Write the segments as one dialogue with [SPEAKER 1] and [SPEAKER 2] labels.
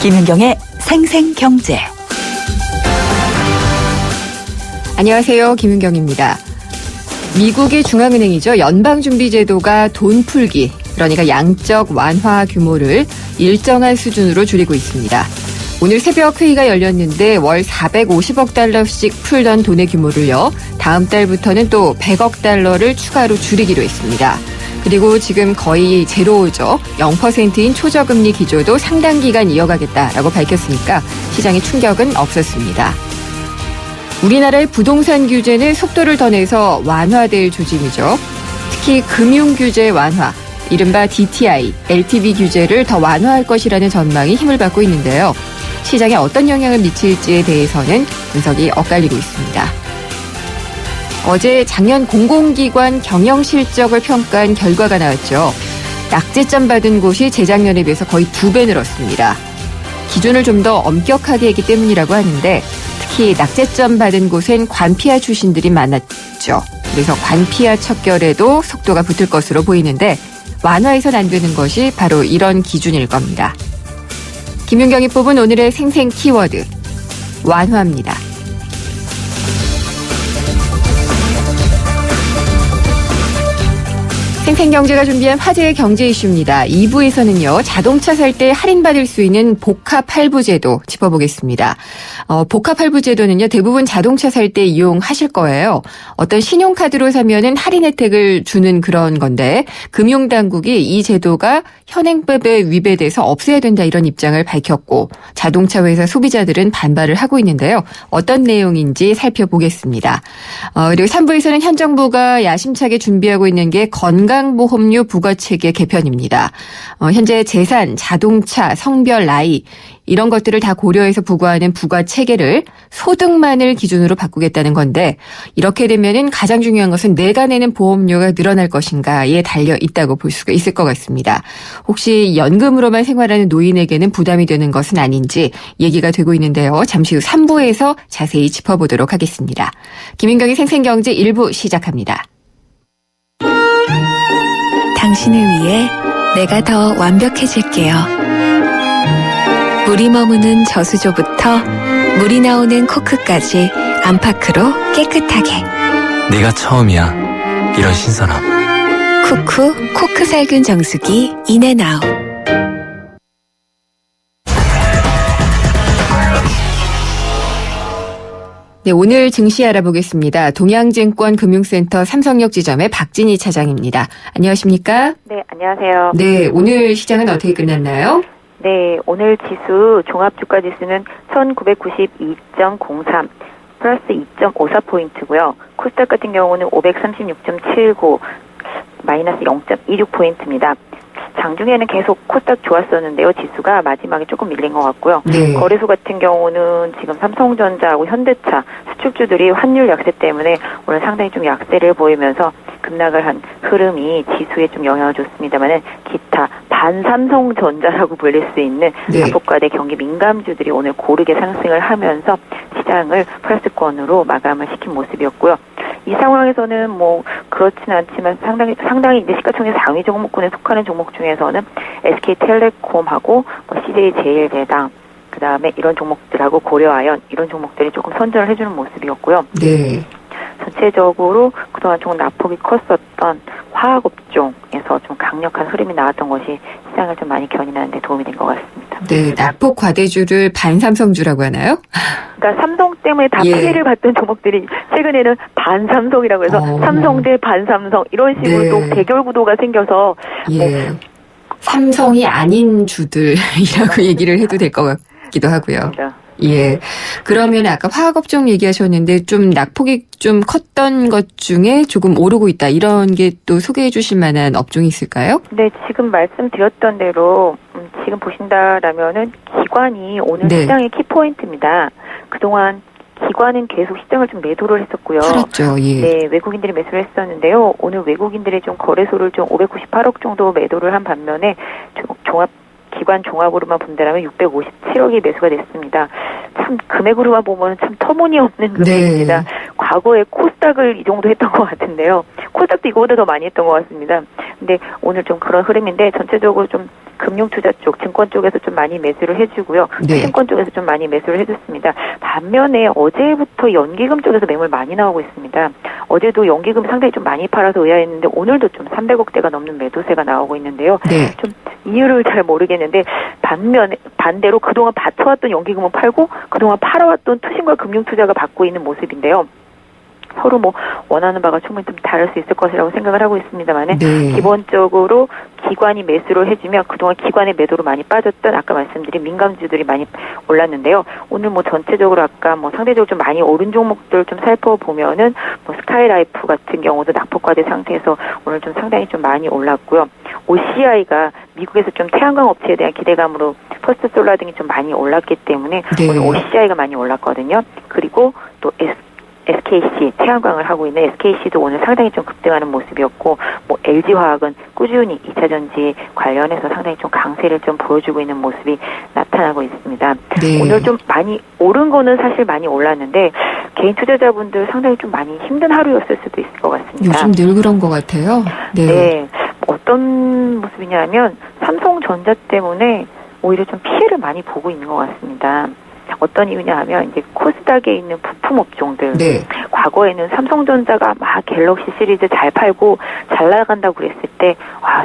[SPEAKER 1] 김윤경의 생생경제.
[SPEAKER 2] 안녕하세요. 김윤경입니다. 미국의 중앙은행이죠. 연방준비제도가 돈 풀기, 그러니까 양적 완화 규모를 일정한 수준으로 줄이고 있습니다. 오늘 새벽 회의가 열렸는데 월 450억 달러씩 풀던 돈의 규모를요, 다음 달부터는 또 100억 달러를 추가로 줄이기로 했습니다. 그리고 지금 거의 제로죠. 0%인 초저금리 기조도 상당 기간 이어가겠다라고 밝혔으니까 시장에 충격은 없었습니다. 우리나라의 부동산 규제는 속도를 더 내서 완화될 조짐이죠. 특히 금융규제 완화, 이른바 DTI, LTV 규제를 더 완화할 것이라는 전망이 힘을 받고 있는데요. 시장에 어떤 영향을 미칠지에 대해서는 분석이 엇갈리고 있습니다. 어제 작년 공공기관 경영 실적을 평가한 결과가 나왔죠. 낙제점 받은 곳이 재작년에 비해서 거의 2배 늘었습니다. 기준을 좀 더 엄격하게 했기 때문이라고 하는데, 특히 낙제점 받은 곳엔 관피아 출신들이 많았죠. 그래서 관피아 척결에도 속도가 붙을 것으로 보이는데, 완화해선 안 되는 것이 바로 이런 기준일 겁니다. 김윤경이 뽑은 오늘의 생생 키워드, 완화입니다. 생생경제가 준비한 화제의 경제 이슈입니다. 2부에서는요, 자동차 살 때 할인받을 수 있는 복합할부제도 짚어보겠습니다. 복합할부제도는요, 대부분 자동차 살 때 이용하실 거예요. 어떤 신용카드로 사면은 할인 혜택을 주는 그런 건데, 금융당국이 이 제도가 현행법에 위배돼서 없애야 된다 이런 입장을 밝혔고, 자동차 회사 소비자들은 반발을 하고 있는데요. 어떤 내용인지 살펴보겠습니다. 그리고 3부에서는 현 정부가 야심차게 준비하고 있는 게 건강보험료 부과체계 개편입니다. 현재 재산, 자동차, 성별, 나이 이런 것들을 다 고려해서 부과하는 부과체계를 소득만을 기준으로 바꾸겠다는 건데, 이렇게 되면은 가장 중요한 것은 내가 내는 보험료가 늘어날 것인가에 달려 있다고 볼 수가 있을 것 같습니다. 혹시 연금으로만 생활하는 노인에게는 부담이 되는 것은 아닌지 얘기가 되고 있는데요. 잠시 후 3부에서 자세히 짚어보도록 하겠습니다. 김윤경의 생생경제 1부 시작합니다.
[SPEAKER 3] 당신을 위해 내가 더 완벽해질게요. 물이 머무는 저수조부터 물이 나오는 코크까지 안파크로 깨끗하게.
[SPEAKER 4] 네가 처음이야. 이런 신선함.
[SPEAKER 3] 쿠쿠 코크살균 정수기 인앤아웃.
[SPEAKER 2] 네, 오늘 증시 알아보겠습니다. 동양증권 금융센터 삼성역 지점의 박진희 차장입니다. 안녕하십니까?
[SPEAKER 5] 네, 안녕하세요.
[SPEAKER 2] 네, 오늘 시장은 어떻게 끝났나요?
[SPEAKER 5] 네, 오늘 지수, 종합주가지수는 1992.03, 플러스 2.54포인트고요. 코스닥 같은 경우는 536.79, 마이너스 0.26포인트입니다. 장중에는 계속 코스닥 좋았었는데요. 지수가 마지막에 조금 밀린 것 같고요.
[SPEAKER 2] 네.
[SPEAKER 5] 거래소 같은 경우는 지금 삼성전자하고 현대차 수축주들이 환율 약세 때문에 오늘 상당히 좀 약세를 보이면서 급락을 한 흐름이 지수에 좀 영향을 줬습니다만은 기타 반삼성전자라고 불릴 수 있는
[SPEAKER 2] 네.
[SPEAKER 5] 자폭과대 경기 민감주들이 오늘 고르게 상승을 하면서 시장을 플러스권으로 마감을 시킨 모습이었고요. 이 상황에서는 뭐 그렇지는 않지만 상당히 이제 시가총액 상위 종목군에 속하는 종목 중에서는 SK텔레콤하고 CJ제일제당, 그 다음에 이런 종목들하고 고려아연 이런 종목들이 조금 선전을 해주는 모습이었고요.
[SPEAKER 2] 네.
[SPEAKER 5] 전체적으로 그동안 좀 낙폭이 컸었던 화학업종에서 좀 강력한 흐름이 나왔던 것이 시장을 좀 많이 견인하는 데 도움이 된 것 같습니다.
[SPEAKER 2] 네, 낙폭 과대주를 반삼성주라고 하나요?
[SPEAKER 5] 그러니까 삼성 때문에 다 피해를 봤던 종목들이 최근에는 반삼성이라고 해서 삼성 대 반삼성 이런 식으로
[SPEAKER 2] 네.
[SPEAKER 5] 또 대결 구도가 생겨서
[SPEAKER 2] 예. 삼성이 아닌 주들이라고 얘기를 해도 될 것 같기도 하고요.
[SPEAKER 5] 그렇죠.
[SPEAKER 2] 예. 그러면 아까 화학업종 얘기하셨는데 좀 낙폭이 좀 컸던 것 중에 조금 오르고 있다. 이런 게 또 소개해 주실 만한 업종이 있을까요?
[SPEAKER 5] 네, 지금 말씀드렸던 대로 지금 보신다라면은 기관이 오늘
[SPEAKER 2] 네.
[SPEAKER 5] 시장의 키포인트입니다. 그동안 기관은 계속 시장을 좀 매도를 했었고요.
[SPEAKER 2] 팔았죠. 예.
[SPEAKER 5] 네, 외국인들이 매수를 했었는데요. 오늘 외국인들이 좀 거래소를 좀 598억 정도 매도를 한 반면에 기관 종합으로만 본다면 657억이 매수가 됐습니다. 참 금액으로만 보면 참 터무니없는 금액입니다.
[SPEAKER 2] 네.
[SPEAKER 5] 과거에 코스닥을 이 정도 했던 것 같은데요. 코스닥도 이거보다 더 많이 했던 것 같습니다. 근데 오늘 좀 그런 흐름인데 전체적으로 좀 금융투자 쪽, 증권 쪽에서 좀 많이 매수를 해주고요.
[SPEAKER 2] 네.
[SPEAKER 5] 증권 쪽에서 좀 많이 매수를 해줬습니다. 반면에 어제부터 연기금 쪽에서 매물 많이 나오고 있습니다. 어제도 연기금 상당히 좀 많이 팔아서 의아했는데 오늘도 좀 300억대가 넘는 매도세가 나오고 있는데요.
[SPEAKER 2] 네.
[SPEAKER 5] 좀 이유를 잘 모르겠는데 반대로 그동안 받쳐왔던 연기금은 팔고 그동안 팔아왔던 투신과 금융투자가 받고 있는 모습인데요. 서로 뭐 원하는 바가 충분히 좀 다를 수 있을 것이라고 생각을 하고 있습니다만
[SPEAKER 2] 네.
[SPEAKER 5] 기본적으로 기관이 매수를 해주면 그동안 기관의 매도로 많이 빠졌던 아까 말씀드린 민감주들이 많이 올랐는데요. 오늘 뭐 전체적으로 아까 뭐 상대적으로 좀 많이 오른 종목들 좀 살펴보면은 뭐 스카이라이프 같은 경우도 낙폭과대 상태에서 오늘 좀 상당히 좀 많이 올랐고요. OCI가 미국에서 좀 태양광 업체에 대한 기대감으로 퍼스트 솔라 등이 좀 많이 올랐기 때문에
[SPEAKER 2] 네.
[SPEAKER 5] 오늘 OCI가 많이 올랐거든요. 그리고 또 SKC, 태양광을 하고 있는 SKC도 오늘 상당히 좀 급등하는 모습이었고, 뭐 LG화학은 꾸준히 2차전지 관련해서 상당히 좀 강세를 좀 보여주고 있는 모습이 나타나고 있습니다.
[SPEAKER 2] 네.
[SPEAKER 5] 오늘 좀 많이 오른 거는 사실 많이 올랐는데 개인 투자자분들 상당히 좀 많이 힘든 하루였을 수도 있을 것 같습니다.
[SPEAKER 2] 요즘 늘 그런 것 같아요. 네.
[SPEAKER 5] 네. 어떤 모습이냐면 삼성전자 때문에 오히려 좀 피해를 많이 보고 있는 것 같습니다. 어떤 이유냐 하면 이제 코스닥에 있는 부품 업종들
[SPEAKER 2] 네.
[SPEAKER 5] 과거에는 삼성전자가 막 갤럭시 시리즈 잘 팔고 잘 나간다고 그랬을 때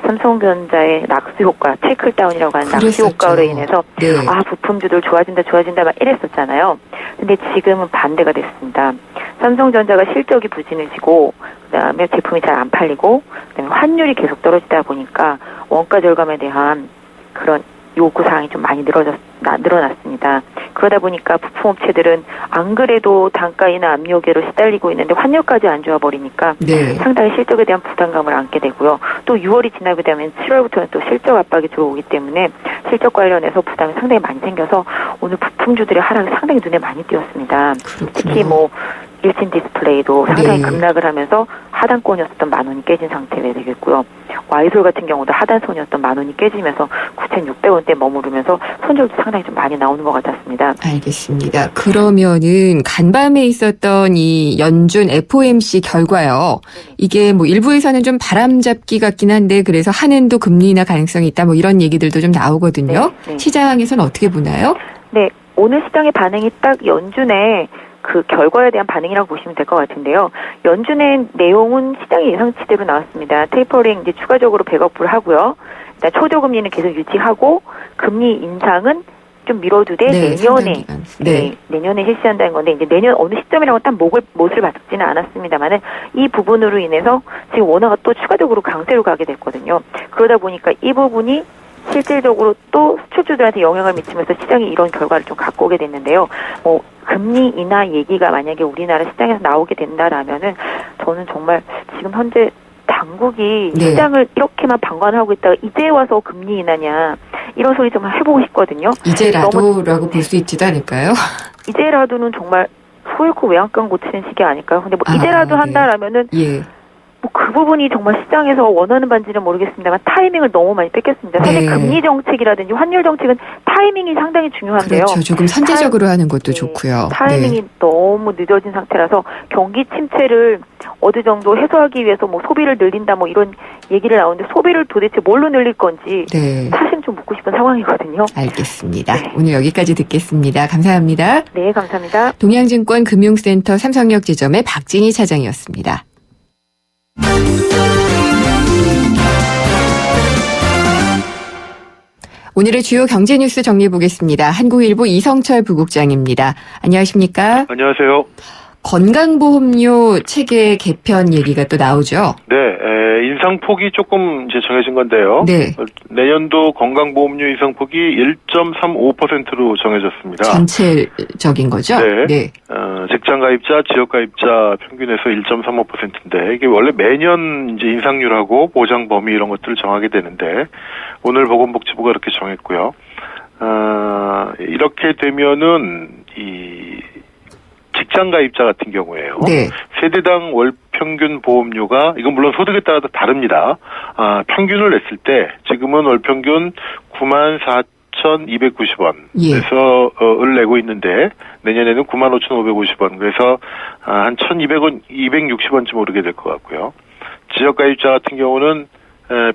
[SPEAKER 5] 삼성전자의 낙수 효과, 체클다운이라고 하는 낙수 효과로 인해서
[SPEAKER 2] 네.
[SPEAKER 5] 부품주들 좋아진다 막 이랬었잖아요. 근데 지금은 반대가 됐습니다. 삼성전자가 실적이 부진해지고 그다음에 제품이 잘 안 팔리고 그다음에 환율이 계속 떨어지다 보니까 원가 절감에 대한 그런 요구 사항이 좀 많이 늘어났습니다. 그러다 보니까 부품업체들은 안 그래도 단가이나 압력계로 시달리고 있는데 환율까지 안 좋아 버리니까
[SPEAKER 2] 네.
[SPEAKER 5] 상당히 실적에 대한 부담감을 안게 되고요. 또 6월이 지나게 되면 7월부터는 또 실적 압박이 들어오기 때문에 실적 관련해서 부담이 상당히 많이 생겨서 오늘 부품주들의 하락이 상당히 눈에 많이 띄었습니다.
[SPEAKER 2] 그렇군요.
[SPEAKER 5] 특히 뭐 일진 디스플레이도 상당히
[SPEAKER 2] 네.
[SPEAKER 5] 급락을 하면서 하단권이었던 10,000원이 깨진 상태가 되겠고요. 와이솔 같은 경우도 하단선이었던 10,000원이 깨지면서 9,600원대 머무르면서 손절도 상당히 좀 많이 나오는 것 같았습니다.
[SPEAKER 2] 알겠습니다. 그러면은 간밤에 있었던 이 연준 FOMC 결과요. 이게 뭐 일부에서는 좀 바람잡기 같긴 한데 그래서 한은도 금리 인하 가능성이 있다 뭐 이런 얘기들도 좀 나오거든요.
[SPEAKER 5] 네.
[SPEAKER 2] 시장에서는 어떻게 보나요?
[SPEAKER 5] 네, 오늘 시장의 반응이 딱 연준의 그 결과에 대한 반응이라고 보시면 될 것 같은데요. 연준의 내용은 시장의 예상치대로 나왔습니다. 테이퍼링 이제 추가적으로 100억 불 하고요. 일단 초저금리는 계속 유지하고 금리 인상은 좀 미뤄두되 내년에 내년에 실시한다는 건데 이제 내년 어느 시점이라고 딱 못을 박지는 않았습니다만은 이 부분으로 인해서 지금 원화가 또 추가적으로 강세로 가게 됐거든요. 그러다 보니까 이 부분이 실질적으로 또 수출주들한테 영향을 미치면서 시장이 이런 결과를 좀 갖고 오게 됐는데요. 금리 인하 얘기가 만약에 우리나라 시장에서 나오게 된다라면은 저는 정말 지금 현재 당국이
[SPEAKER 2] 네.
[SPEAKER 5] 시장을 이렇게만 방관하고 있다가 이제 와서 금리 인하냐 이런 소리 좀 해보고 싶거든요.
[SPEAKER 2] 이제라도라고 볼 수 있지도 않을까요?
[SPEAKER 5] 이제라도는 정말 소잃고 외양간 고치는 시기 아닐까요? 근데 뭐 이제라도
[SPEAKER 2] 네.
[SPEAKER 5] 한다라면은
[SPEAKER 2] 예.
[SPEAKER 5] 뭐 그 부분이 정말 시장에서 원하는 반지는 모르겠습니다만 타이밍을 너무 많이 뺏겼습니다. 사실
[SPEAKER 2] 네.
[SPEAKER 5] 금리 정책이라든지 환율 정책은 타이밍이 상당히 중요한데요.
[SPEAKER 2] 그렇죠. 조금 선제적으로 하는 것도 좋고요.
[SPEAKER 5] 타이밍이
[SPEAKER 2] 네.
[SPEAKER 5] 너무 늦어진 상태라서 경기 침체를 어느 정도 해소하기 위해서 뭐 소비를 늘린다 뭐 이런 얘기를 나오는데 소비를 도대체 뭘로 늘릴 건지
[SPEAKER 2] 네.
[SPEAKER 5] 사실은 좀 묻고 싶은 상황이거든요.
[SPEAKER 2] 알겠습니다. 오늘 여기까지 듣겠습니다. 감사합니다.
[SPEAKER 5] 네, 감사합니다.
[SPEAKER 2] 동양증권 금융센터 삼성역 지점의 박진희 차장이었습니다. 오늘의 주요 경제 뉴스 정리해 보겠습니다. 한국일보 이성철 부국장입니다. 안녕하십니까?
[SPEAKER 6] 안녕하세요.
[SPEAKER 2] 건강보험료 체계 개편 얘기가 또 나오죠.
[SPEAKER 6] 네, 인상폭이 조금 이제 정해진 건데요.
[SPEAKER 2] 네.
[SPEAKER 6] 내년도 건강보험료 인상폭이 1.35%로 정해졌습니다.
[SPEAKER 2] 전체적인 거죠?
[SPEAKER 6] 네. 직장가입자, 지역가입자 평균에서 1.35%인데 이게 원래 매년 이제 인상률하고 보장 범위 이런 것들을 정하게 되는데 오늘 보건복지부가 이렇게 정했고요. 이렇게 되면은 이 직장가입자 같은 경우에요.
[SPEAKER 2] 네. 세대당
[SPEAKER 6] 월 평균 보험료가 이건 물론 소득에 따라서 다릅니다. 평균을 냈을 때 지금은 월 평균 94,290원 에서 을 내고 있는데 내년에는 95,550원 그래서 한 1,200원, 260원쯤 오르게 될 것 같고요. 지역가입자 같은 경우는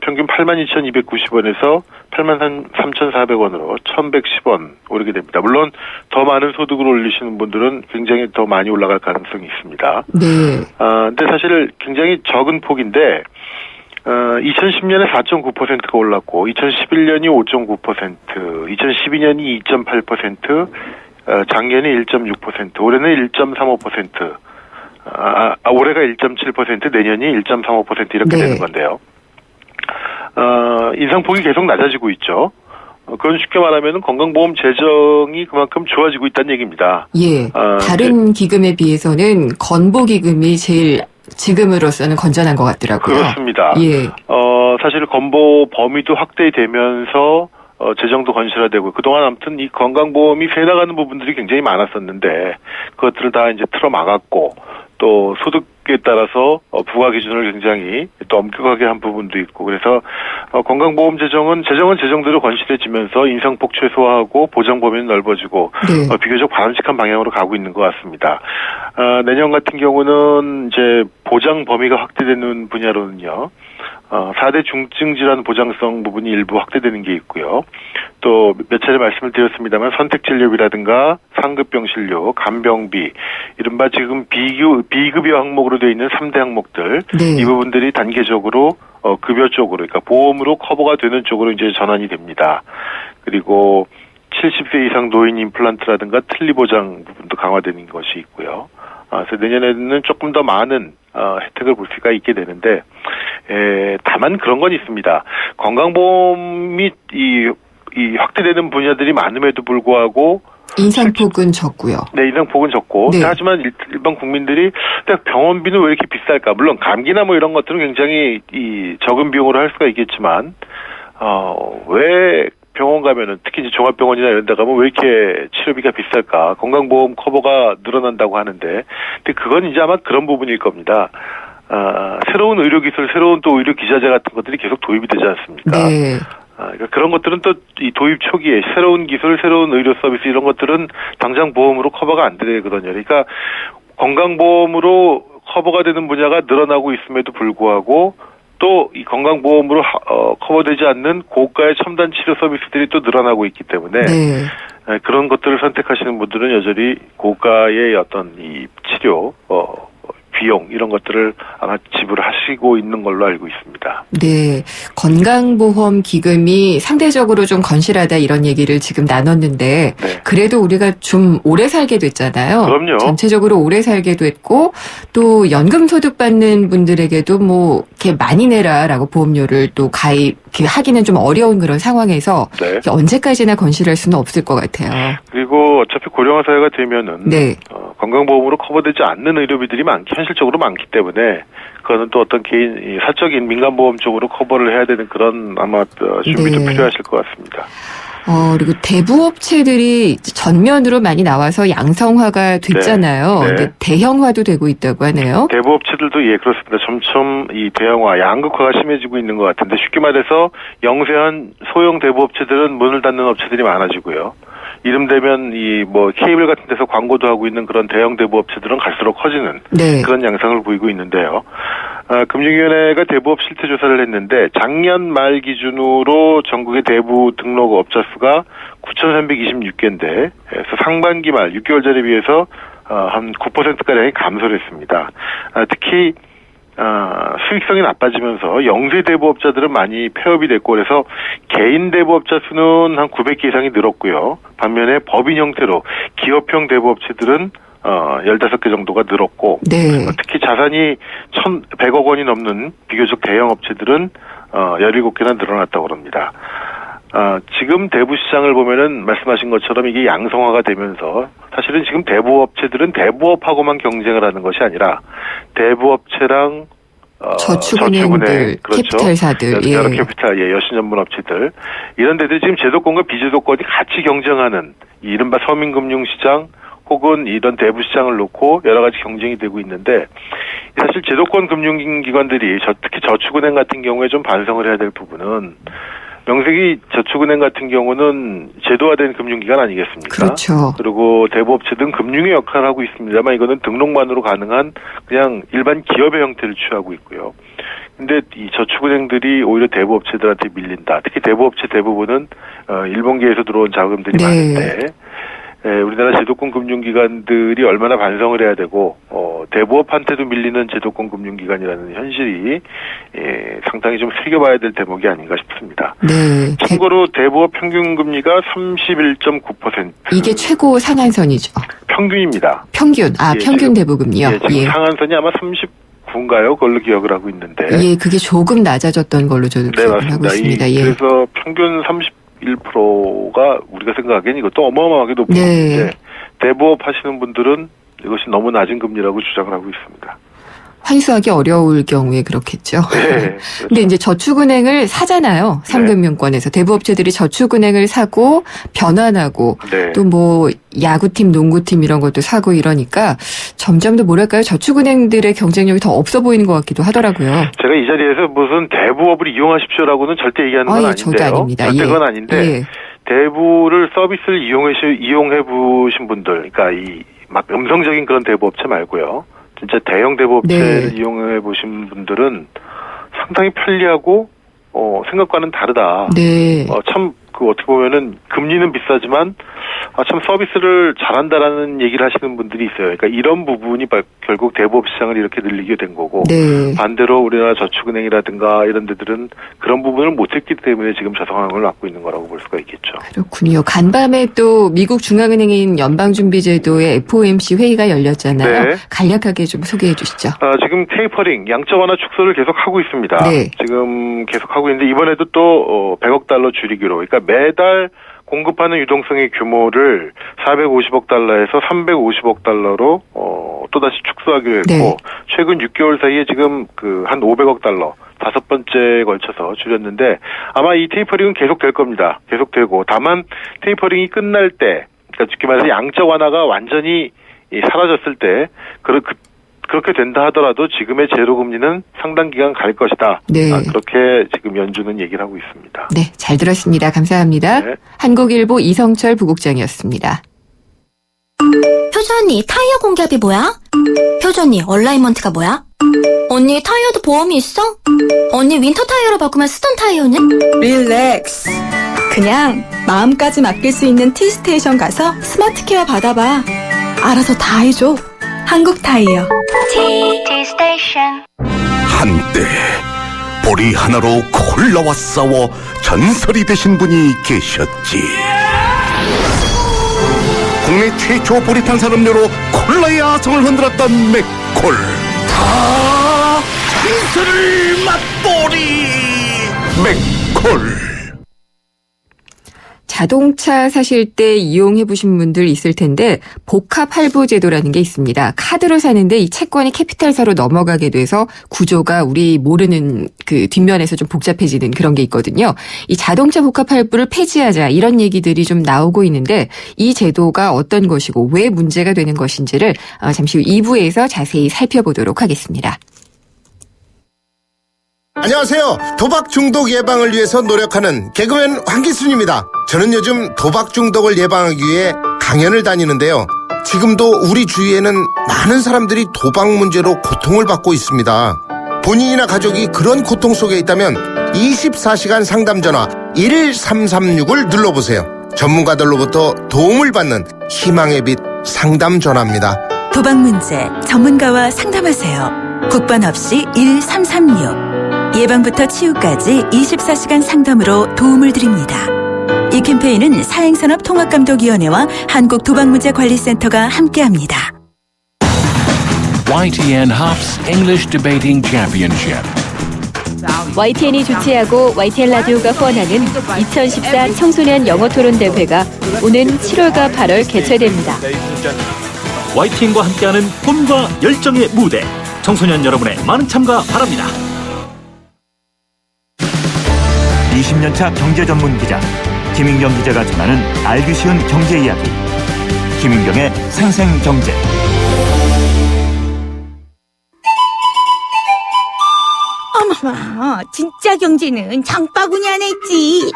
[SPEAKER 6] 평균 82,290원에서 83,400원으로 1,110원 오르게 됩니다. 물론 더 많은 소득을 올리시는 분들은 굉장히 더 많이 올라갈 가능성이 있습니다.
[SPEAKER 2] 네.
[SPEAKER 6] 근데 사실 굉장히 적은 폭인데 2010년에 4.9%가 올랐고 2011년이 5.9%, 2012년이 2.8%, 작년이 1.6%, 올해는 1.35%, 올해가 1.7%, 내년이 1.35% 이렇게
[SPEAKER 2] 네.
[SPEAKER 6] 되는 건데요. 인상폭이 계속 낮아지고 있죠. 그건 쉽게 말하면 건강보험 재정이 그만큼 좋아지고 있다는 얘기입니다.
[SPEAKER 2] 예. 다른 기금에 비해서는 건보기금이 제일 지금으로서는 건전한 것 같더라고요.
[SPEAKER 6] 그렇습니다.
[SPEAKER 2] 예.
[SPEAKER 6] 사실 건보 범위도 확대되면서 재정도 건실화되고 그동안 아무튼 이 건강보험이 새 나가는 부분들이 굉장히 많았었는데 그것들을 다 이제 틀어 막았고 또 소득에 따라서 부과 기준을 굉장히 또 엄격하게 한 부분도 있고 그래서 건강보험 재정은 재정대로 건실해지면서 인상폭 최소화하고 보장 범위는 넓어지고
[SPEAKER 2] 네.
[SPEAKER 6] 비교적 바람직한 방향으로 가고 있는 것 같습니다. 내년 같은 경우는 이제 보장 범위가 확대되는 분야로는요. 4대 중증질환 보장성 부분이 일부 확대되는 게 있고요. 또 몇 차례 말씀을 드렸습니다만 선택진료비라든가 상급병실료, 간병비, 이른바 지금 비급여 항목으로 되어 있는 3대 항목들
[SPEAKER 2] 네.
[SPEAKER 6] 이 부분들이 단계적으로 급여 쪽으로 그러니까 보험으로 커버가 되는 쪽으로 이제 전환이 됩니다. 그리고 70세 이상 노인 임플란트라든가 틀니 보장 부분도 강화되는 것이 있고요. 그래서 내년에는 조금 더 많은 혜택을 볼 수가 있게 되는데 다만 그런 건 있습니다. 건강보험이 이 확대되는 분야들이 많음에도 불구하고
[SPEAKER 2] 인상폭은 적고요.
[SPEAKER 6] 네, 인상폭은 적고
[SPEAKER 2] 네.
[SPEAKER 6] 하지만 일반 국민들이 병원비는 왜 이렇게 비쌀까? 물론 감기나 뭐 이런 것들은 굉장히 이 적은 비용으로 할 수가 있겠지만 왜 병원 가면은 특히 이제 종합병원이나 이런 데 가면 왜 이렇게 치료비가 비쌀까? 건강보험 커버가 늘어난다고 하는데 근데 그건 이제 아마 그런 부분일 겁니다. 새로운 의료기술, 새로운 또 의료기자재 같은 것들이 계속 도입이 되지 않습니까?
[SPEAKER 2] 네.
[SPEAKER 6] 그러니까 그런 것들은 또 이 도입 초기에 새로운 기술, 새로운 의료 서비스 이런 것들은 당장 보험으로 커버가 안 되거든요. 그러니까 건강보험으로 커버가 되는 분야가 늘어나고 있음에도 불구하고 또 이 건강보험으로 커버되지 않는 고가의 첨단 치료 서비스들이 또 늘어나고 있기 때문에
[SPEAKER 2] 네.
[SPEAKER 6] 그런 것들을 선택하시는 분들은 여전히 고가의 어떤 이 치료 비용 이런 것들을 아마 지불하시고 있는 걸로 알고 있습니다.
[SPEAKER 2] 네. 건강보험 기금이 상대적으로 좀 건실하다 이런 얘기를 지금 나눴는데
[SPEAKER 6] 네.
[SPEAKER 2] 그래도 우리가 좀 오래 살게 됐잖아요.
[SPEAKER 6] 그럼요.
[SPEAKER 2] 전체적으로 오래 살게 됐고 또 연금 소득 받는 분들에게도 뭐 이렇게 많이 내라라고 보험료를 또 가입하기는 좀 어려운 그런 상황에서
[SPEAKER 6] 네.
[SPEAKER 2] 언제까지나 건실할 수는 없을 것 같아요.
[SPEAKER 6] 그리고 어차피 고령화 사회가 되면은
[SPEAKER 2] 네.
[SPEAKER 6] 건강보험으로 커버되지 않는 의료비들이 현실적으로 많기 때문에 그거는 또 어떤 개인 사적인 민간보험 쪽으로 커버를 해야 되는 그런 아마 준비도
[SPEAKER 2] 네.
[SPEAKER 6] 필요하실 것 같습니다.
[SPEAKER 2] 그리고 대부업체들이 전면으로 많이 나와서 양성화가 됐잖아요.
[SPEAKER 6] 네.
[SPEAKER 2] 근데 대형화도 되고 있다고 하네요.
[SPEAKER 6] 대부업체들도 예 그렇습니다. 점점 이 대형화, 양극화가 심해지고 있는 것 같은데 쉽게 말해서 영세한 소형 대부업체들은 문을 닫는 업체들이 많아지고요. 이름되면 이 뭐 케이블 같은 데서 광고도 하고 있는 그런 대형 대부업체들은 갈수록 커지는
[SPEAKER 2] 네.
[SPEAKER 6] 그런 양상을 보이고 있는데요. 금융위원회가 대부업 실태 조사를 했는데 작년 말 기준으로 전국의 대부 등록 업자 수가 9,326개인데 상반기 말 6개월 전에 비해서 한 9%가량이 감소를 했습니다. 특히 수익성이 나빠지면서 영세 대부업자들은 많이 폐업이 됐고 그래서 개인 대부업자 수는 한 900개 이상이 늘었고요. 반면에 법인 형태로 기업형 대부업체들은 15개 정도가 늘었고
[SPEAKER 2] 네.
[SPEAKER 6] 특히 자산이 1,100억 원이 넘는 비교적 대형 업체들은 17개나 늘어났다고 합니다. 지금 대부 시장을 보면은 말씀하신 것처럼 이게 양성화가 되면서 사실은 지금 대부업체들은 대부업하고만 경쟁을 하는 것이 아니라 대부업체랑
[SPEAKER 2] 저축은행들,
[SPEAKER 6] 그렇죠.
[SPEAKER 2] 캐피탈사들,
[SPEAKER 6] 여러 캐피탈, 여신 전문 업체들 이런 데들이 지금 제도권과 비제도권이 같이 경쟁하는 이른바 서민금융시장 혹은 이런 대부 시장을 놓고 여러 가지 경쟁이 되고 있는데 사실 제도권 금융기관들이 특히 저축은행 같은 경우에 좀 반성을 해야 될 부분은 명색이 저축은행 같은 경우는 제도화된 금융기관 아니겠습니까?
[SPEAKER 2] 그렇죠.
[SPEAKER 6] 그리고 대부업체 등 금융의 역할을 하고 있습니다만 이거는 등록만으로 가능한 그냥 일반 기업의 형태를 취하고 있고요. 근데 이 저축은행들이 오히려 대부업체들한테 밀린다. 특히 대부업체 대부분은 일본계에서 들어온 자금들이
[SPEAKER 2] 네.
[SPEAKER 6] 많은데 우리나라 제도권 금융기관들이 얼마나 반성을 해야 되고 대부업한테도 밀리는 제도권 금융기관이라는 현실이 상당히 좀 새겨봐야 될 대목이 아닌가 싶습니다.
[SPEAKER 2] 네.
[SPEAKER 6] 참고로 대부업 평균금리가 31.9%.
[SPEAKER 2] 이게 최고 상한선이죠.
[SPEAKER 6] 평균입니다.
[SPEAKER 2] 평균.
[SPEAKER 6] 예,
[SPEAKER 2] 평균
[SPEAKER 6] 지금,
[SPEAKER 2] 대부금리요.
[SPEAKER 6] 예, 지금 상한선이 아마 39인가요? 그걸로 기억을 하고 있는데.
[SPEAKER 2] 예, 그게 조금 낮아졌던 걸로 저도
[SPEAKER 6] 네,
[SPEAKER 2] 기억을 하고
[SPEAKER 6] 맞습니다.
[SPEAKER 2] 있습니다. 예.
[SPEAKER 6] 그래서 평균 31%가 우리가 생각하기엔 이것도 어마어마하게 높은
[SPEAKER 2] 네.
[SPEAKER 6] 건데 대부업 하시는 분들은 이것이 너무 낮은 금리라고 주장을 하고 있습니다.
[SPEAKER 2] 환수하기 어려울 경우에 그렇겠죠.
[SPEAKER 6] 네.
[SPEAKER 2] 근데 이제 저축은행을 사잖아요. 삼금융권에서. 대부업체들이 저축은행을 사고 변환하고
[SPEAKER 6] 네.
[SPEAKER 2] 또 뭐 야구팀, 농구팀 이런 것도 사고 이러니까 점점 더 뭐랄까요. 저축은행들의 경쟁력이 더 없어 보이는 것 같기도 하더라고요.
[SPEAKER 6] 제가 이 자리에서 무슨 대부업을 이용하십시오라고는 절대 얘기하는 건
[SPEAKER 2] 예,
[SPEAKER 6] 아닌데요.
[SPEAKER 2] 절대 아닙니다.
[SPEAKER 6] 절대
[SPEAKER 2] 예.
[SPEAKER 6] 그건 아닌데
[SPEAKER 2] 예.
[SPEAKER 6] 대부를 서비스를 이용해 보신 분들, 그러니까 이 막 음성적인 그런 대부업체 말고요. 진짜 대형 대부업체를
[SPEAKER 2] 네.
[SPEAKER 6] 이용해 보신 분들은 상당히 편리하고 생각과는 다르다.
[SPEAKER 2] 네.
[SPEAKER 6] 참 어떻게 보면은 금리는 비싸지만 참 서비스를 잘한다라는 얘기를 하시는 분들이 있어요. 그러니까 이런 부분이 결국 대부업 시장을 이렇게 늘리게 된 거고
[SPEAKER 2] 네.
[SPEAKER 6] 반대로 우리나라 저축은행이라든가 이런 데들은 그런 부분을 못했기 때문에 지금 저 상황을 맞고 있는 거라고 볼 수가 있겠죠.
[SPEAKER 2] 그렇군요. 간밤에 또 미국 중앙은행인 연방준비제도의 FOMC 회의가 열렸잖아요.
[SPEAKER 6] 네.
[SPEAKER 2] 간략하게 좀 소개해 주시죠.
[SPEAKER 6] 지금 테이퍼링, 양적 완화 축소를 계속 하고 있습니다.
[SPEAKER 2] 네.
[SPEAKER 6] 지금 계속 하고 있는데 이번에도 또 100억 달러 줄이기로. 그러니까 매달 공급하는 유동성의 규모를 450억 달러에서 350억 달러로 또다시 축소하기로 했고
[SPEAKER 2] 네.
[SPEAKER 6] 최근 6개월 사이에 지금 한 500억 달러 5번째에 걸쳐서 줄였는데 아마 이 테이퍼링은 계속될 겁니다. 계속되고 다만 테이퍼링이 끝날 때 그러니까 쉽게 말해서 양적 완화가 완전히 사라졌을 때 그렇게 된다 하더라도 지금의 제로금리는 상당 기간 갈 것이다.
[SPEAKER 2] 네.
[SPEAKER 6] 그렇게 지금 연준은 얘기를 하고 있습니다.
[SPEAKER 2] 네, 잘 들었습니다. 감사합니다.
[SPEAKER 6] 네.
[SPEAKER 2] 한국일보 이성철 부국장이었습니다.
[SPEAKER 7] 효주 언니, 타이어 공기압이 뭐야? 효주 언니, 얼라이먼트가 뭐야? 언니, 타이어도 보험이 있어? 언니, 윈터 타이어로 바꾸면 쓰던 타이어는?
[SPEAKER 8] 릴렉스. 그냥 마음까지 맡길 수 있는 T스테이션 가서 스마트 케어 받아봐. 알아서 다 해줘. 한국 타이어.
[SPEAKER 7] T스테이션.
[SPEAKER 9] 한때 보리 하나로 콜라와 싸워 전설이 되신 분이 계셨지. 국내 최초 보리 탄산음료로 콜라의 아성을 흔들었던 맥콜. 다 전설을 맛보리 맥콜.
[SPEAKER 2] 자동차 사실 때 이용해 보신 분들 있을 텐데 복합 할부 제도라는 게 있습니다. 카드로 사는데 이 채권이 캐피탈사로 넘어가게 돼서 구조가 우리 모르는 그 뒷면에서 좀 복잡해지는 그런 게 있거든요. 이 자동차 복합 할부를 폐지하자 이런 얘기들이 좀 나오고 있는데 이 제도가 어떤 것이고 왜 문제가 되는 것인지를 잠시 후 2부에서 자세히 살펴보도록 하겠습니다.
[SPEAKER 10] 안녕하세요. 도박 중독 예방을 위해서 노력하는 개그맨 황기순입니다. 저는 요즘 도박 중독을 예방하기 위해 강연을 다니는데요. 지금도 우리 주위에는 많은 사람들이 도박 문제로 고통을 받고 있습니다. 본인이나 가족이 그런 고통 속에 있다면 24시간 상담 전화 1336을 눌러보세요. 전문가들로부터 도움을 받는 희망의 빛 상담 전화입니다.
[SPEAKER 1] 도박 문제 전문가와 상담하세요. 국번 없이 1336. 예방부터 치유까지 24시간 상담으로 도움을 드립니다. 이 캠페인은 사행산업통합감독위원회와 한국도박문제관리센터가 함께합니다.
[SPEAKER 11] YTN Hops English Debating Championship.
[SPEAKER 12] YTN이 주최하고 YTN 라디오가 후원하는 2014 청소년 영어 토론 대회가 오는 7월과 8월 개최됩니다.
[SPEAKER 13] YTN과 함께하는 꿈과 열정의 무대. 청소년 여러분의 많은 참가 바랍니다.
[SPEAKER 14] 20년차 경제 전문 기자 김인경 기자가 전하는 알기 쉬운 경제 이야기. 김인경의 생생경제.
[SPEAKER 15] 어머머, 진짜 경제는 장바구니 안에 있지.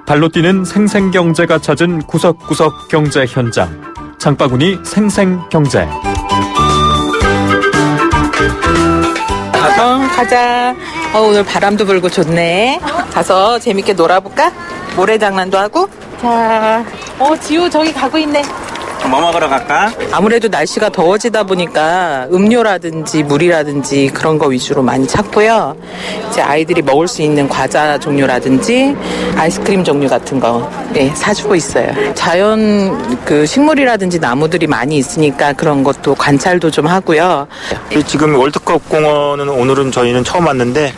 [SPEAKER 16] 발로 뛰는 생생경제가 찾은 구석구석 경제 현장. 장바구니 생생경제.
[SPEAKER 17] 가자. 오늘 바람도 불고 좋네. 가서 재밌게 놀아볼까? 모래장난도 하고. 자, 지우 저기 가고 있네.
[SPEAKER 18] 뭐 먹으러 갈까?
[SPEAKER 17] 아무래도 날씨가 더워지다 보니까 음료라든지 물이라든지 그런 거 위주로 많이 찾고요. 이제 아이들이 먹을 수 있는 과자 종류라든지 아이스크림 종류 같은 거 사주고 있어요. 자연 식물이라든지 나무들이 많이 있으니까 그런 것도 관찰도 좀 하고요.
[SPEAKER 18] 지금 월드컵 공원은 오늘은 저희는 처음 왔는데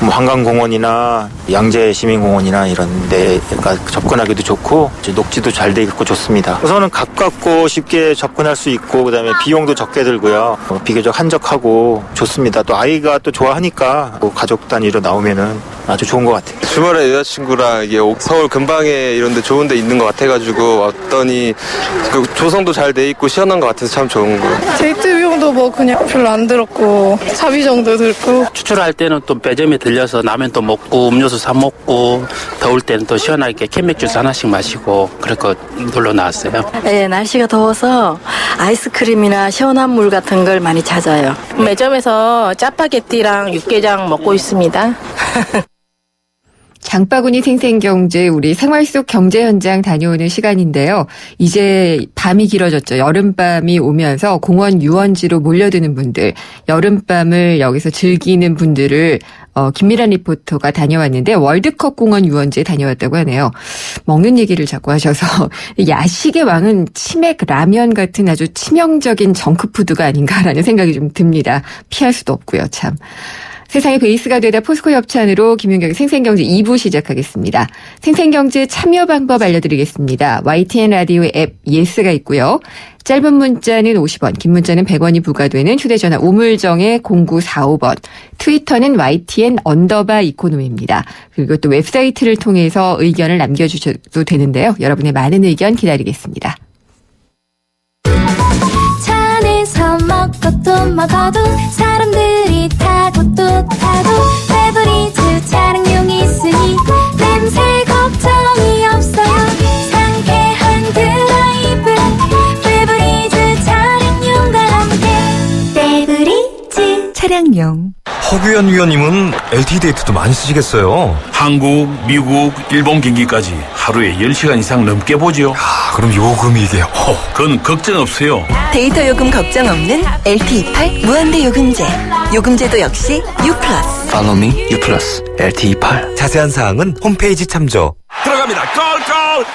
[SPEAKER 18] 한강공원이나 양재시민공원이나 이런 데가 접근하기도 좋고 녹지도 잘 돼 있고 좋습니다. 우선은 가깝고 쉽게 접근할 수 있고 그다음에 비용도 적게 들고요. 비교적 한적하고 좋습니다. 또 아이가 또 좋아하니까 가족 단위로 나오면은 아주 좋은 것 같아요.
[SPEAKER 19] 주말에 여자친구랑 이게 서울 근방에 이런 데 좋은 데 있는 것 같아가지고 왔더니 조성도 잘 돼 있고 시원한 것 같아서 참 좋은 거예요.
[SPEAKER 20] 데이트 비용도 그냥 별로 안 들었고 차비 정도 들고
[SPEAKER 21] 추출할 때는 또 매점에 들려서 라면 또 먹고 음료수 사 먹고 더울 때는 또 시원하게 캔맥주스 하나씩 마시고 그렇게 놀러 나왔어요.
[SPEAKER 22] 네, 날씨가 더워서 아이스크림이나 시원한 물 같은 걸 많이 찾아요.
[SPEAKER 20] 매점에서 짜파게티랑 육개장 먹고 있습니다.
[SPEAKER 2] 장바구니 생생경제, 우리 생활 속 경제 현장 다녀오는 시간인데요. 이제 밤이 길어졌죠. 여름밤이 오면서 공원 유원지로 몰려드는 분들, 여름밤을 여기서 즐기는 분들을 김미란 리포터가 다녀왔는데 월드컵 공원 유원지에 다녀왔다고 하네요. 먹는 얘기를 자꾸 하셔서 야식의 왕은 치맥 라면 같은 아주 치명적인 정크푸드가 아닌가라는 생각이 좀 듭니다. 피할 수도 없고요, 참. 세상의 베이스가 되다 포스코 협찬으로 김윤경의 생생경제 2부 시작하겠습니다. 생생경제 참여 방법 알려드리겠습니다. YTN 라디오 앱 예스가 있고요. 짧은 문자는 50원, 긴 문자는 100원이 부과되는 휴대전화 우물정의 0945번. 트위터는 YTN_이코노미입니다. 그리고 또 웹사이트를 통해서 의견을 남겨주셔도 되는데요. 여러분의 많은 의견 기다리겠습니다.
[SPEAKER 7] 차 안에서 먹고 또 먹어도 사람들이 타고 또 타도 페브리즈 차량용이 있으니 냄새 걱정이 없어요. 상쾌한 드라이브 페브리즈 차량용과 함께 페브리즈
[SPEAKER 23] 차량용. 허규현 위원님은 LTE 데이트도 많이 쓰시겠어요?
[SPEAKER 11] 한국, 미국, 일본 경기까지 하루에 10시간 이상 넘게 보죠.
[SPEAKER 23] 그럼 요금이 이게
[SPEAKER 11] 그건 걱정 없어요.
[SPEAKER 1] 데이터 요금 걱정 없는 LTE8 무한대 요금제. 요금제도 역시 U+.
[SPEAKER 4] Follow me, U+, LTE8.
[SPEAKER 23] 자세한 사항은 홈페이지 참조.
[SPEAKER 9] 들어갑니다.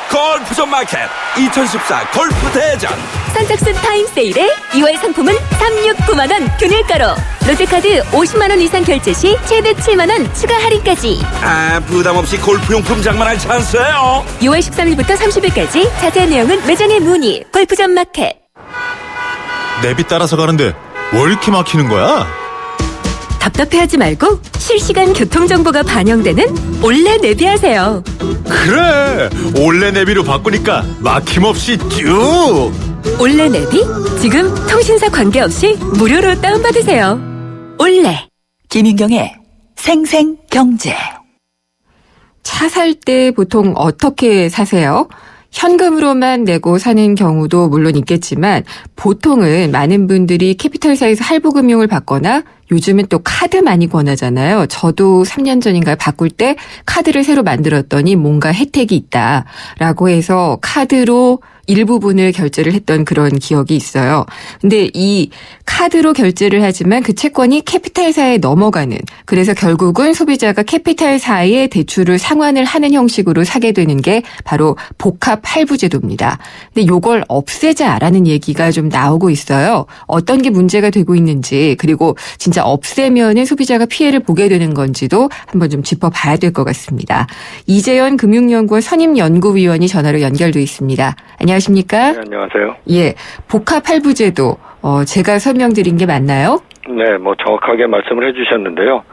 [SPEAKER 9] 골프존 마켓 2014 골프 대전.
[SPEAKER 12] 선착순 타임세일에 2월 상품은 369만원 균일가로 롯데카드 50만원 이상 결제 시 최대 7만원 추가 할인까지.
[SPEAKER 9] 부담 없이 골프용품 장만할 찬스예요.
[SPEAKER 12] 6월 13일부터 30일까지 자세한 내용은 매장에 문의. 골프존 마켓.
[SPEAKER 23] 내비 따라서 가는데 왜 이렇게 막히는 거야?
[SPEAKER 12] 답답해하지 말고 실시간 교통정보가 반영되는 올레 내비하세요.
[SPEAKER 23] 그래, 올레 내비로 바꾸니까 막힘없이 쭉.
[SPEAKER 12] 올레 내비? 지금 통신사 관계없이 무료로 다운받으세요. 올레.
[SPEAKER 1] 김윤경의 생생경제.
[SPEAKER 2] 차 살 때 보통 어떻게 사세요? 현금으로만 내고 사는 경우도 물론 있겠지만 보통은 많은 분들이 캐피털사에서 할부금융을 받거나 요즘은 또 카드 많이 권하잖아요. 저도 3년 전인가요? 바꿀 때 카드를 새로 만들었더니 뭔가 혜택이 있다라고 해서 카드로 일부분을 결제를 했던 그런 기억이 있어요. 근데 이 카드로 결제를 하지만 그 채권이 캐피탈사에 넘어가는, 그래서 결국은 소비자가 캐피탈사에 대출을 상환을 하는 형식으로 사게 되는 게 바로 복합 할부제도입니다. 근데 요걸 없애자라는 얘기가 좀 나오고 있어요. 어떤 게 문제가 되고 있는지, 그리고 진짜 없애면은 소비자가 피해를 보게 되는 건지도 한번 좀 짚어봐야 될 것 같습니다. 이재현 금융연구원 선임연구위원이 전화로 연결돼 있습니다. 안녕하십니까?
[SPEAKER 24] 네, 안녕하세요.
[SPEAKER 2] 예, 복합 할부제도 제가 설명드린 게 맞나요?
[SPEAKER 24] 네, 정확하게 말씀을 해주셨는데요.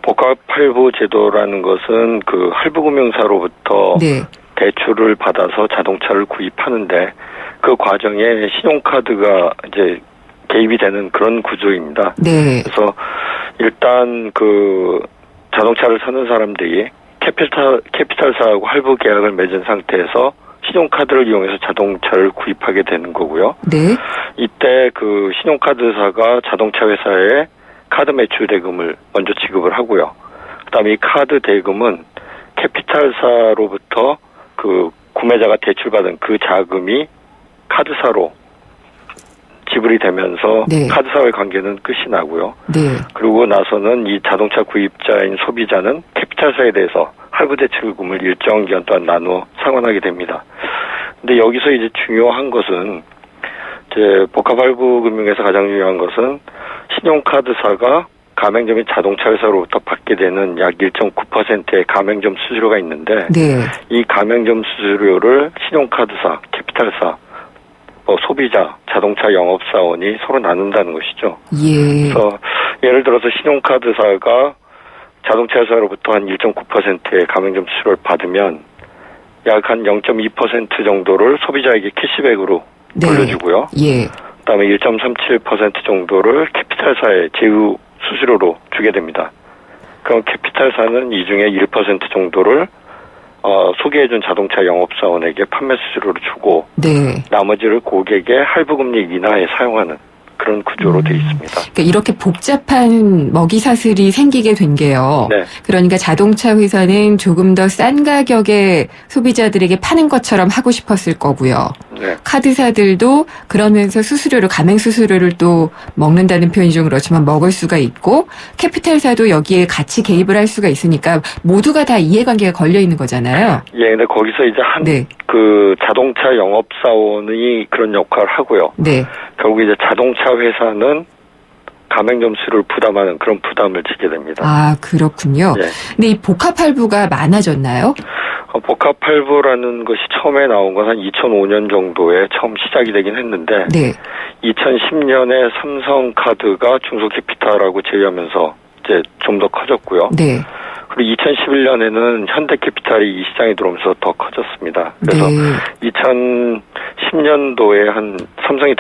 [SPEAKER 24] 복합 할부제도라는 것은 그 할부금융사로부터
[SPEAKER 2] 네.
[SPEAKER 24] 대출을 받아서 자동차를 구입하는데 그 과정에 신용카드가 이제 개입이 되는 그런 구조입니다.
[SPEAKER 2] 네.
[SPEAKER 24] 그래서 일단 그 자동차를 사는 사람들이 캐피탈사하고 할부 계약을 맺은 상태에서 신용카드를 이용해서 자동차를 구입하게 되는 거고요.
[SPEAKER 2] 네.
[SPEAKER 24] 이때 그 신용카드사가 자동차 회사에 카드 매출 대금을 먼저 지급을 하고요. 그다음에 이 카드 대금은 캐피탈사로부터 그 구매자가 대출받은 그 자금이 카드사로 지불이 되면서
[SPEAKER 2] 네.
[SPEAKER 24] 카드사와의 관계는 끝이 나고요.
[SPEAKER 2] 네.
[SPEAKER 24] 그러고 나서는 이 자동차 구입자인 소비자는 캐피탈사에 대해서 할부 대출금을 일정 기간 동안 나누어 상환하게 됩니다. 근데 여기서 이제 중요한 것은 이제 복합할부금융에서 가장 중요한 것은 신용카드사가 가맹점인 자동차 회사로부터 받게 되는 약 1.9%의 가맹점 수수료가 있는데
[SPEAKER 2] 네.
[SPEAKER 24] 이 가맹점 수수료를 신용카드사, 캐피탈사, 소비자, 자동차 영업사원이 서로 나눈다는 것이죠.
[SPEAKER 2] 예.
[SPEAKER 24] 그래서 예를 들어서 신용카드사가 자동차 회사로부터 한 1.9%의 가맹점 수수료를 받으면 약 한 0.2% 정도를 소비자에게 캐시백으로
[SPEAKER 2] 네.
[SPEAKER 24] 돌려주고요.
[SPEAKER 2] 예.
[SPEAKER 24] 그다음에 1.37% 정도를 캐피탈사에 제휴 수수료로 주게 됩니다. 그럼 캐피탈사는 이 중에 1% 정도를 소개해준 자동차 영업사원에게 판매 수수료를 주고
[SPEAKER 2] 네.
[SPEAKER 24] 나머지를 고객의 할부금리 인하에 사용하는 그런 구조로 돼 있습니다.
[SPEAKER 2] 그러니까 이렇게 복잡한 먹이사슬이 생기게 된 게요.
[SPEAKER 24] 네.
[SPEAKER 2] 그러니까 자동차 회사는 조금 더 싼 가격에 소비자들에게 파는 것처럼 하고 싶었을 거고요.
[SPEAKER 24] 네.
[SPEAKER 2] 카드사들도 그러면서 수수료를 가맹 수수료를 또 먹는다는 표현이 좀 그렇지만 먹을 수가 있고 캐피탈사도 여기에 같이 개입을 할 수가 있으니까 모두가 다 이해관계가 걸려 있는 거잖아요.
[SPEAKER 24] 예, 근데 거기서 이제 그 자동차 영업사원이 그런 역할을 하고요.
[SPEAKER 2] 네.
[SPEAKER 24] 결국 이제 자동차 회사는 가맹점 수를 부담하는 그런 부담을 지게 됩니다.
[SPEAKER 2] 아, 그렇군요.
[SPEAKER 24] 예.
[SPEAKER 2] 근데 이 복합할부가 많아졌나요?
[SPEAKER 24] 복합할부라는 것이 처음에 나온 건 한 2005년 정도에 처음 시작이 되긴 했는데
[SPEAKER 2] 네.
[SPEAKER 24] 2010년에 삼성카드가 중소캐피탈하고 제휴하면서 이제 좀 더 커졌고요.
[SPEAKER 2] 네.
[SPEAKER 24] 그리고 2011년에는 현대캐피탈이 이 시장에 들어오면서 더 커졌습니다. 그래서
[SPEAKER 2] 네.
[SPEAKER 24] 2010년도에 한 삼성이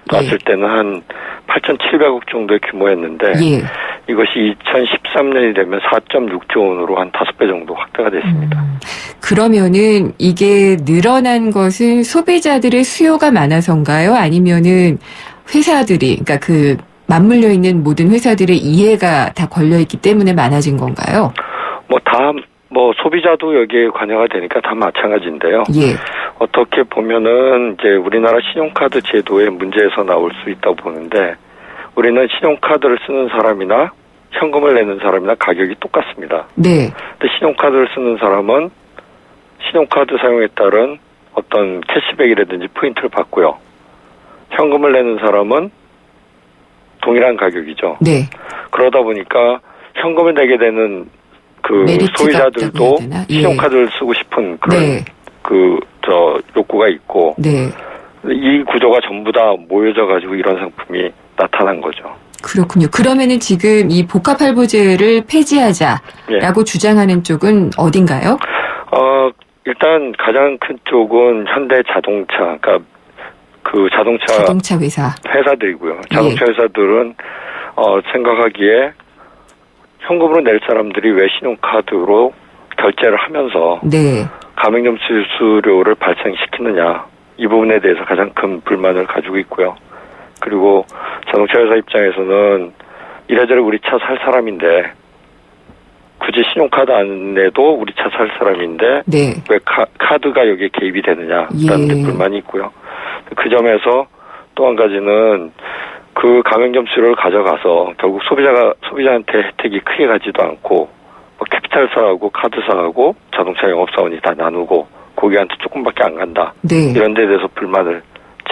[SPEAKER 24] 들어왔을 때는 한 8,700억 정도의 규모였는데
[SPEAKER 2] 예.
[SPEAKER 24] 이것이 2013년이 되면 4.6조 원으로 한 5배 정도 확대가 됐습니다.
[SPEAKER 2] 그러면은 이게 늘어난 것은 소비자들의 수요가 많아서인가요? 아니면은 회사들이, 그러니까 그 맞물려 있는 모든 회사들의 이해가 다 걸려 있기 때문에 많아진 건가요?
[SPEAKER 24] 소비자도 여기에 관여가 되니까 다 마찬가지인데요.
[SPEAKER 2] 예.
[SPEAKER 24] 어떻게 보면은 이제 우리나라 신용카드 제도의 문제에서 나올 수 있다고 보는데 우리는 신용카드를 쓰는 사람이나 현금을 내는 사람이나 가격이 똑같습니다.
[SPEAKER 2] 네.
[SPEAKER 24] 근데 신용카드를 쓰는 사람은 신용카드 사용에 따른 어떤 캐시백이라든지 포인트를 받고요. 현금을 내는 사람은 동일한 가격이죠.
[SPEAKER 2] 네.
[SPEAKER 24] 그러다 보니까 현금을 내게 되는 그 소비자들도 신용카드를 쓰고 싶은 그런 욕구가 있고
[SPEAKER 2] 네.
[SPEAKER 24] 이 구조가 전부 다 모여져 가지고 이런 상품이 나타난 거죠.
[SPEAKER 2] 그렇군요. 그러면은 지금 이 복합할부제를 폐지하자라고 주장하는 쪽은 어딘가요?
[SPEAKER 24] 일단 가장 큰 쪽은 현대자동차, 그러니까 그 자동차 회사들이고요. 자동차 회사들은 생각하기에 현금으로 낼 사람들이 왜 신용카드로 결제를 하면서 가맹점 수수료를 발생시키느냐 이 부분에 대해서 가장 큰 불만을 가지고 있고요. 그리고 자동차 회사 입장에서는 이래저래 우리 차 살 사람인데 굳이 신용카드 안 내도 우리 차 살 사람인데 왜 카드가 여기에 개입이 되느냐라는 데 불만이 있고요. 그 점에서 또 한 가지는 그 가맹점 수수료를 가져가서 결국 소비자한테 혜택이 크게 가지도 않고 캐피탈사하고 카드사하고 자동차 영업사원이 다 나누고 고객한테 조금밖에 안 간다. 이런 데 대해서 불만을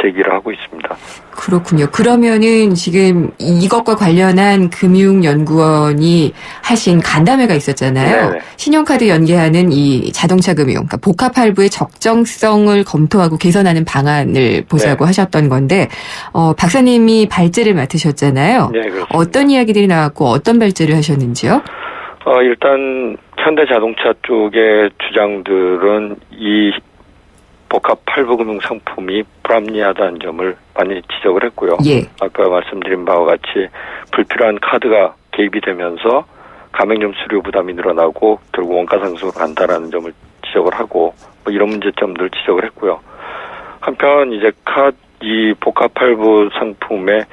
[SPEAKER 24] 제기를 하고 있습니다.
[SPEAKER 2] 그렇군요. 그러면은 지금 이것과 관련한 금융연구원이 하신 간담회가 있었잖아요.
[SPEAKER 24] 네네.
[SPEAKER 2] 신용카드 연계하는 이 자동차 금융, 그러니까 복합할부의 적정성을 검토하고 개선하는 방안을 보자고 하셨던 건데, 박사님이 발제를 맡으셨잖아요.
[SPEAKER 24] 네, 그렇습니다.
[SPEAKER 2] 어떤 이야기들이 나왔고 어떤 발제를 하셨는지요?
[SPEAKER 24] 일단 현대자동차 쪽의 주장들은 이 복합 할부금융 상품이 불합리하다는 점을 많이 지적을 했고요.
[SPEAKER 2] 예.
[SPEAKER 24] 아까 말씀드린 바와 같이 불필요한 카드가 개입이 되면서 가맹점 수수료 부담이 늘어나고 결국 원가 상승으로 간다라는 점을 지적을 하고 뭐 이런 문제점들 지적을 했고요. 한편 이제 이 복합 할부 상품의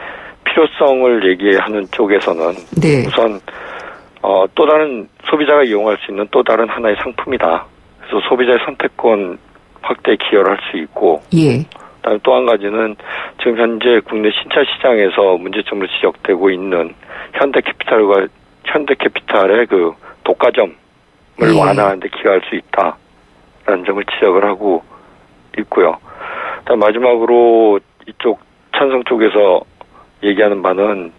[SPEAKER 24] 필요성을 얘기하는 쪽에서는
[SPEAKER 2] 네.
[SPEAKER 24] 우선 또 다른 소비자가 이용할 수 있는 또 다른 하나의 상품이다. 그래서 소비자의 선택권 확대에 기여를 할 수 있고,
[SPEAKER 2] 예.
[SPEAKER 24] 그다음에 또 한 가지는 지금 현재 국내 신차 시장에서 문제점으로 지적되고 있는 현대캐피탈의 그 독과점을 완화하는 데 기여할 수 있다라는 점을 지적을 하고 있고요. 그다음 마지막으로 이쪽 찬성 쪽에서 얘기하는 바는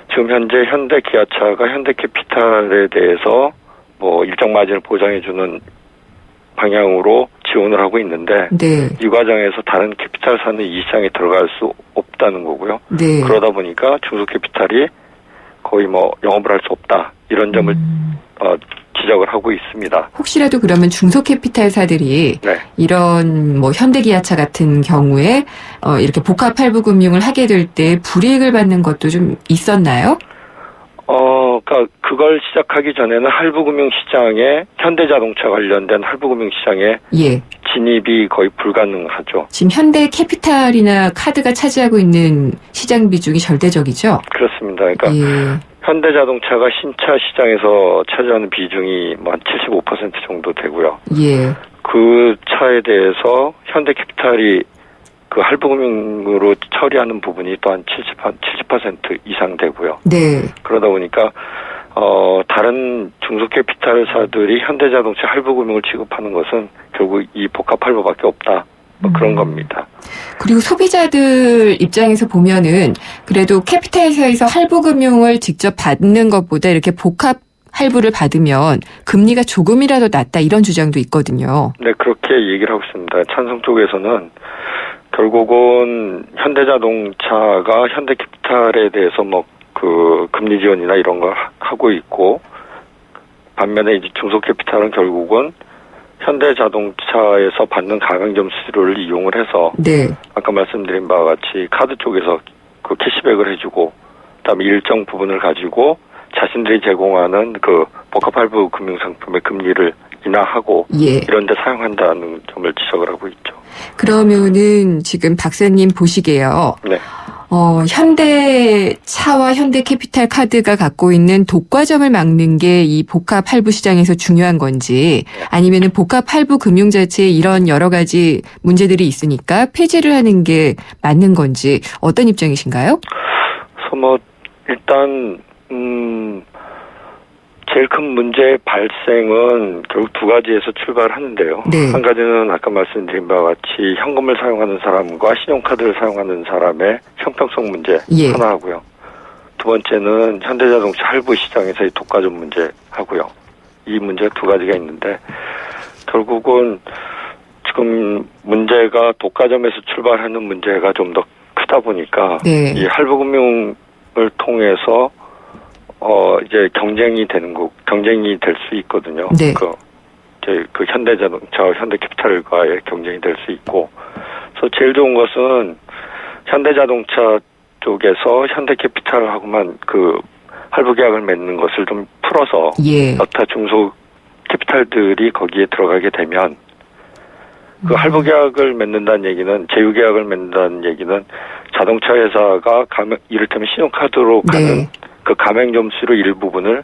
[SPEAKER 24] 지금 현재 현대기아차가 현대캐피탈에 대해서 뭐 일정 마진을 보장해주는 방향으로 지원을 하고 있는데
[SPEAKER 2] 네.
[SPEAKER 24] 이 과정에서 다른 캐피탈사는 이 시장에 들어갈 수 없다는 거고요.
[SPEAKER 2] 네.
[SPEAKER 24] 그러다 보니까 중소캐피탈이 거의 뭐 영업을 할 수 없다 이런 점을 지적을 하고 있습니다.
[SPEAKER 2] 혹시라도 그러면 중소캐피탈사들이 네. 이런 뭐 현대기아차 같은 경우에 이렇게 복합 할부금융을 하게 될 때 불이익을 받는 것도 좀 있었나요?
[SPEAKER 24] 그러니까 그걸 시작하기 전에는 할부금융 시장에 현대자동차 관련된 할부금융 시장에
[SPEAKER 2] 예.
[SPEAKER 24] 진입이 거의 불가능하죠.
[SPEAKER 2] 지금 현대캐피탈이나 카드가 차지하고 있는 시장 비중이 절대적이죠?
[SPEAKER 24] 그렇습니다. 그러니까
[SPEAKER 2] 예.
[SPEAKER 24] 현대자동차가 신차 시장에서 차지하는 비중이 뭐 한 75% 정도 되고요.
[SPEAKER 2] 예.
[SPEAKER 24] 그 차에 대해서 현대캐피탈이 그 할부금융으로 처리하는 부분이 또 한 70% 이상 되고요.
[SPEAKER 2] 네.
[SPEAKER 24] 그러다 보니까 다른 중소캐피탈사들이 현대자동차 할부금융을 취급하는 것은 결국 이 복합 할부밖에 없다. 뭐 그런 겁니다.
[SPEAKER 2] 그리고 소비자들 입장에서 보면은 그래도 캐피탈사에서 할부금융을 직접 받는 것보다 이렇게 복합 할부를 받으면 금리가 조금이라도 낮다 이런 주장도 있거든요.
[SPEAKER 24] 네, 그렇게 얘기를 하고 있습니다. 찬성 쪽에서는 결국은 현대자동차가 현대캐피탈에 대해서 뭐 그 금리 지원이나 이런 거 하고 있고 반면에 이제 중소캐피탈은 결국은 현대자동차에서 받는 가맹점 수수료를 이용을 해서
[SPEAKER 2] 네.
[SPEAKER 24] 아까 말씀드린 바와 같이 카드 쪽에서 그 캐시백을 해주고 그다음에 일정 부분을 가지고 자신들이 제공하는 그 복합할부 금융상품의 금리를 인하하고
[SPEAKER 2] 예.
[SPEAKER 24] 이런 데 사용한다는 점을 지적을 하고 있죠.
[SPEAKER 2] 그러면은 지금 박사님 보시기에요.
[SPEAKER 24] 네.
[SPEAKER 2] 현대차와 현대캐피탈 카드가 갖고 있는 독과점을 막는 게 이 복합 할부 시장에서 중요한 건지 아니면은 복합 할부 금융 자체에 이런 여러 가지 문제들이 있으니까 폐지를 하는 게 맞는 건지 어떤 입장이신가요?
[SPEAKER 24] 그래서 뭐 일단 제일 큰 문제의 발생은 결국 두 가지에서 출발하는데요.
[SPEAKER 2] 네.
[SPEAKER 24] 한 가지는 아까 말씀드린 바와 같이 현금을 사용하는 사람과 신용카드를 사용하는 사람의 형평성 문제
[SPEAKER 2] 예.
[SPEAKER 24] 하나 하고요. 두 번째는 현대자동차 할부 시장에서의 독과점 문제 하고요. 이 문제가 두 가지가 있는데 결국은 지금 문제가 독과점에서 출발하는 문제가 좀 더 크다 보니까
[SPEAKER 2] 네.
[SPEAKER 24] 이 할부금융을 통해서 이제 경쟁이 될 수 있거든요.
[SPEAKER 2] 네.
[SPEAKER 24] 그 현대자동차와 현대캐피탈과의 경쟁이 될 수 있고, 그래서 제일 좋은 것은 현대자동차 쪽에서 현대캐피탈하고만 그 할부 계약을 맺는 것을 좀 풀어서
[SPEAKER 2] 예.
[SPEAKER 24] 여타 중소 캐피탈들이 거기에 들어가게 되면 그 할부 계약을 맺는다는 얘기는 제휴 계약을 맺는다는 얘기는 자동차 회사가 이를테면 신용카드로 가는
[SPEAKER 2] 네.
[SPEAKER 24] 그 가맹점 수수료 일부분을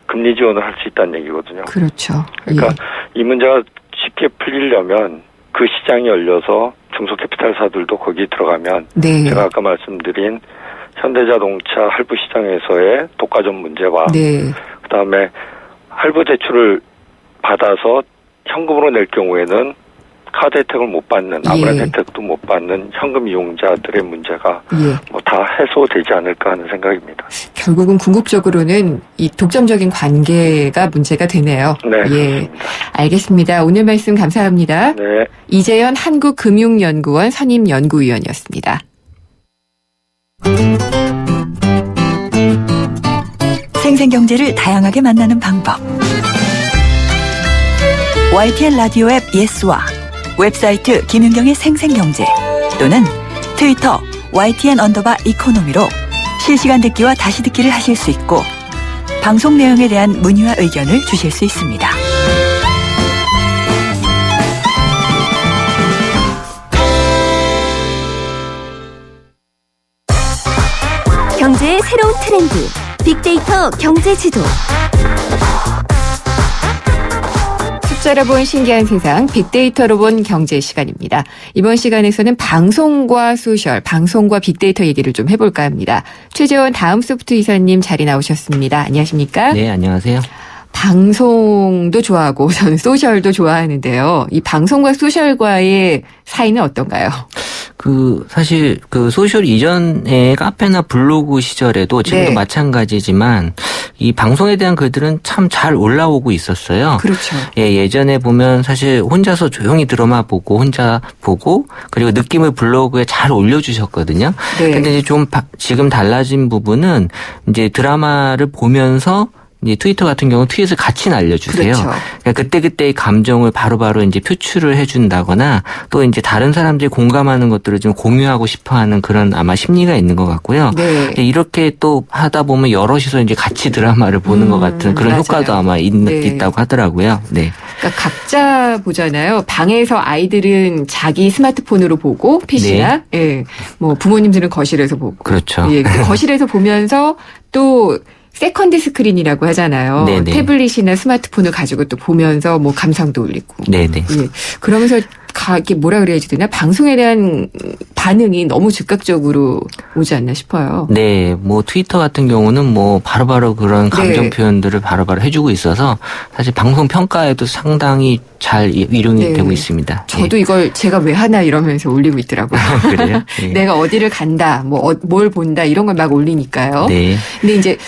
[SPEAKER 24] 금리 지원을 할 수 있다는 얘기거든요.
[SPEAKER 2] 그렇죠.
[SPEAKER 24] 그러니까
[SPEAKER 2] 예.
[SPEAKER 24] 이 문제가 쉽게 풀리려면 그 시장이 열려서 중소캐피탈사들도 거기에 들어가면
[SPEAKER 2] 네.
[SPEAKER 24] 제가 아까 말씀드린 현대자동차 할부 시장에서의 독과점 문제와
[SPEAKER 2] 네.
[SPEAKER 24] 그다음에 할부 대출을 받아서 현금으로 낼 경우에는 카드 혜택을 못 받는 아무런
[SPEAKER 2] 예.
[SPEAKER 24] 혜택도 못 받는 현금 이용자들의 문제가
[SPEAKER 2] 예.
[SPEAKER 24] 뭐 다 해소되지 않을까 하는 생각입니다.
[SPEAKER 2] 결국은 궁극적으로는 이 독점적인 관계가 문제가 되네요.
[SPEAKER 24] 네.
[SPEAKER 2] 예. 알겠습니다. 오늘 말씀 감사합니다.
[SPEAKER 24] 네.
[SPEAKER 2] 이재현 한국금융연구원 선임연구위원이었습니다.
[SPEAKER 1] 생생경제를 다양하게 만나는 방법. YTN 라디오 앱 예스와 웹사이트 김윤경의 생생경제 또는 트위터 YTN_이코노미로 실시간 듣기와 다시 듣기를 하실 수 있고 방송 내용에 대한 문의와 의견을 주실 수 있습니다.
[SPEAKER 12] 경제의 새로운 트렌드, 빅데이터 경제지도.
[SPEAKER 2] 숫자로 본 신기한 세상, 빅데이터로 본 경제 시간입니다. 이번 시간에서는 방송과 소셜, 방송과 빅데이터 얘기를 좀 해볼까 합니다. 최재원 다음소프트 이사님 자리 나오셨습니다. 안녕하십니까?
[SPEAKER 3] 네, 안녕하세요.
[SPEAKER 2] 방송도 좋아하고 저는 소셜도 좋아하는데요. 이 방송과 소셜과의 사이는 어떤가요?
[SPEAKER 3] 사실 소셜 이전에 카페나 블로그 시절에도 지금도
[SPEAKER 2] 네.
[SPEAKER 3] 마찬가지지만 이 방송에 대한 글들은 참 잘 올라오고 있었어요.
[SPEAKER 2] 그렇죠.
[SPEAKER 3] 예, 예전에 보면 사실 혼자서 조용히 드라마 보고 혼자 보고 그리고 느낌을 블로그에 잘 올려주셨거든요.
[SPEAKER 2] 네.
[SPEAKER 3] 근데 이제 좀 지금 달라진 부분은 이제 드라마를 보면서 이제 트위터 같은 경우 트윗을 같이 날려주세요.
[SPEAKER 2] 그렇죠.
[SPEAKER 3] 그러니까 그때그때의 감정을 바로바로 이제 표출을 해준다거나 또 이제 다른 사람들이 공감하는 것들을 좀 공유하고 싶어하는 그런 아마 심리가 있는 것 같고요.
[SPEAKER 2] 네.
[SPEAKER 3] 이렇게 또 하다 보면 여럿이서 이제 같이 드라마를 보는 것 같은 그런
[SPEAKER 2] 맞아요.
[SPEAKER 3] 효과도 아마 있다고 하더라고요. 네.
[SPEAKER 2] 그러니까 각자 보잖아요. 방에서 아이들은 자기 스마트폰으로 보고 PC나, 예, 뭐 부모님들은 거실에서 보고.
[SPEAKER 3] 그렇죠.
[SPEAKER 2] 예, 거실에서 보면서 또 세컨드 스크린이라고 하잖아요.
[SPEAKER 3] 네네.
[SPEAKER 2] 태블릿이나 스마트폰을 가지고 또 보면서 뭐 감상도 올리고.
[SPEAKER 3] 네네.
[SPEAKER 2] 예. 그러면서 이게 뭐라 그래야지 되나? 방송에 대한 반응이 너무 즉각적으로 오지 않나 싶어요.
[SPEAKER 3] 네, 뭐 트위터 같은 경우는 뭐 바로바로 그런 감정
[SPEAKER 2] 네.
[SPEAKER 3] 표현들을 바로바로 해주고 있어서 사실 방송 평가에도 상당히 잘 이용이
[SPEAKER 2] 네.
[SPEAKER 3] 되고 있습니다.
[SPEAKER 2] 저도 이걸 제가 왜 하나 이러면서 올리고 있더라고요.
[SPEAKER 3] 그래요? 네.
[SPEAKER 2] 내가 어디를 간다, 뭘 본다 이런 걸 막 올리니까요.
[SPEAKER 3] 네.
[SPEAKER 2] 근데 이제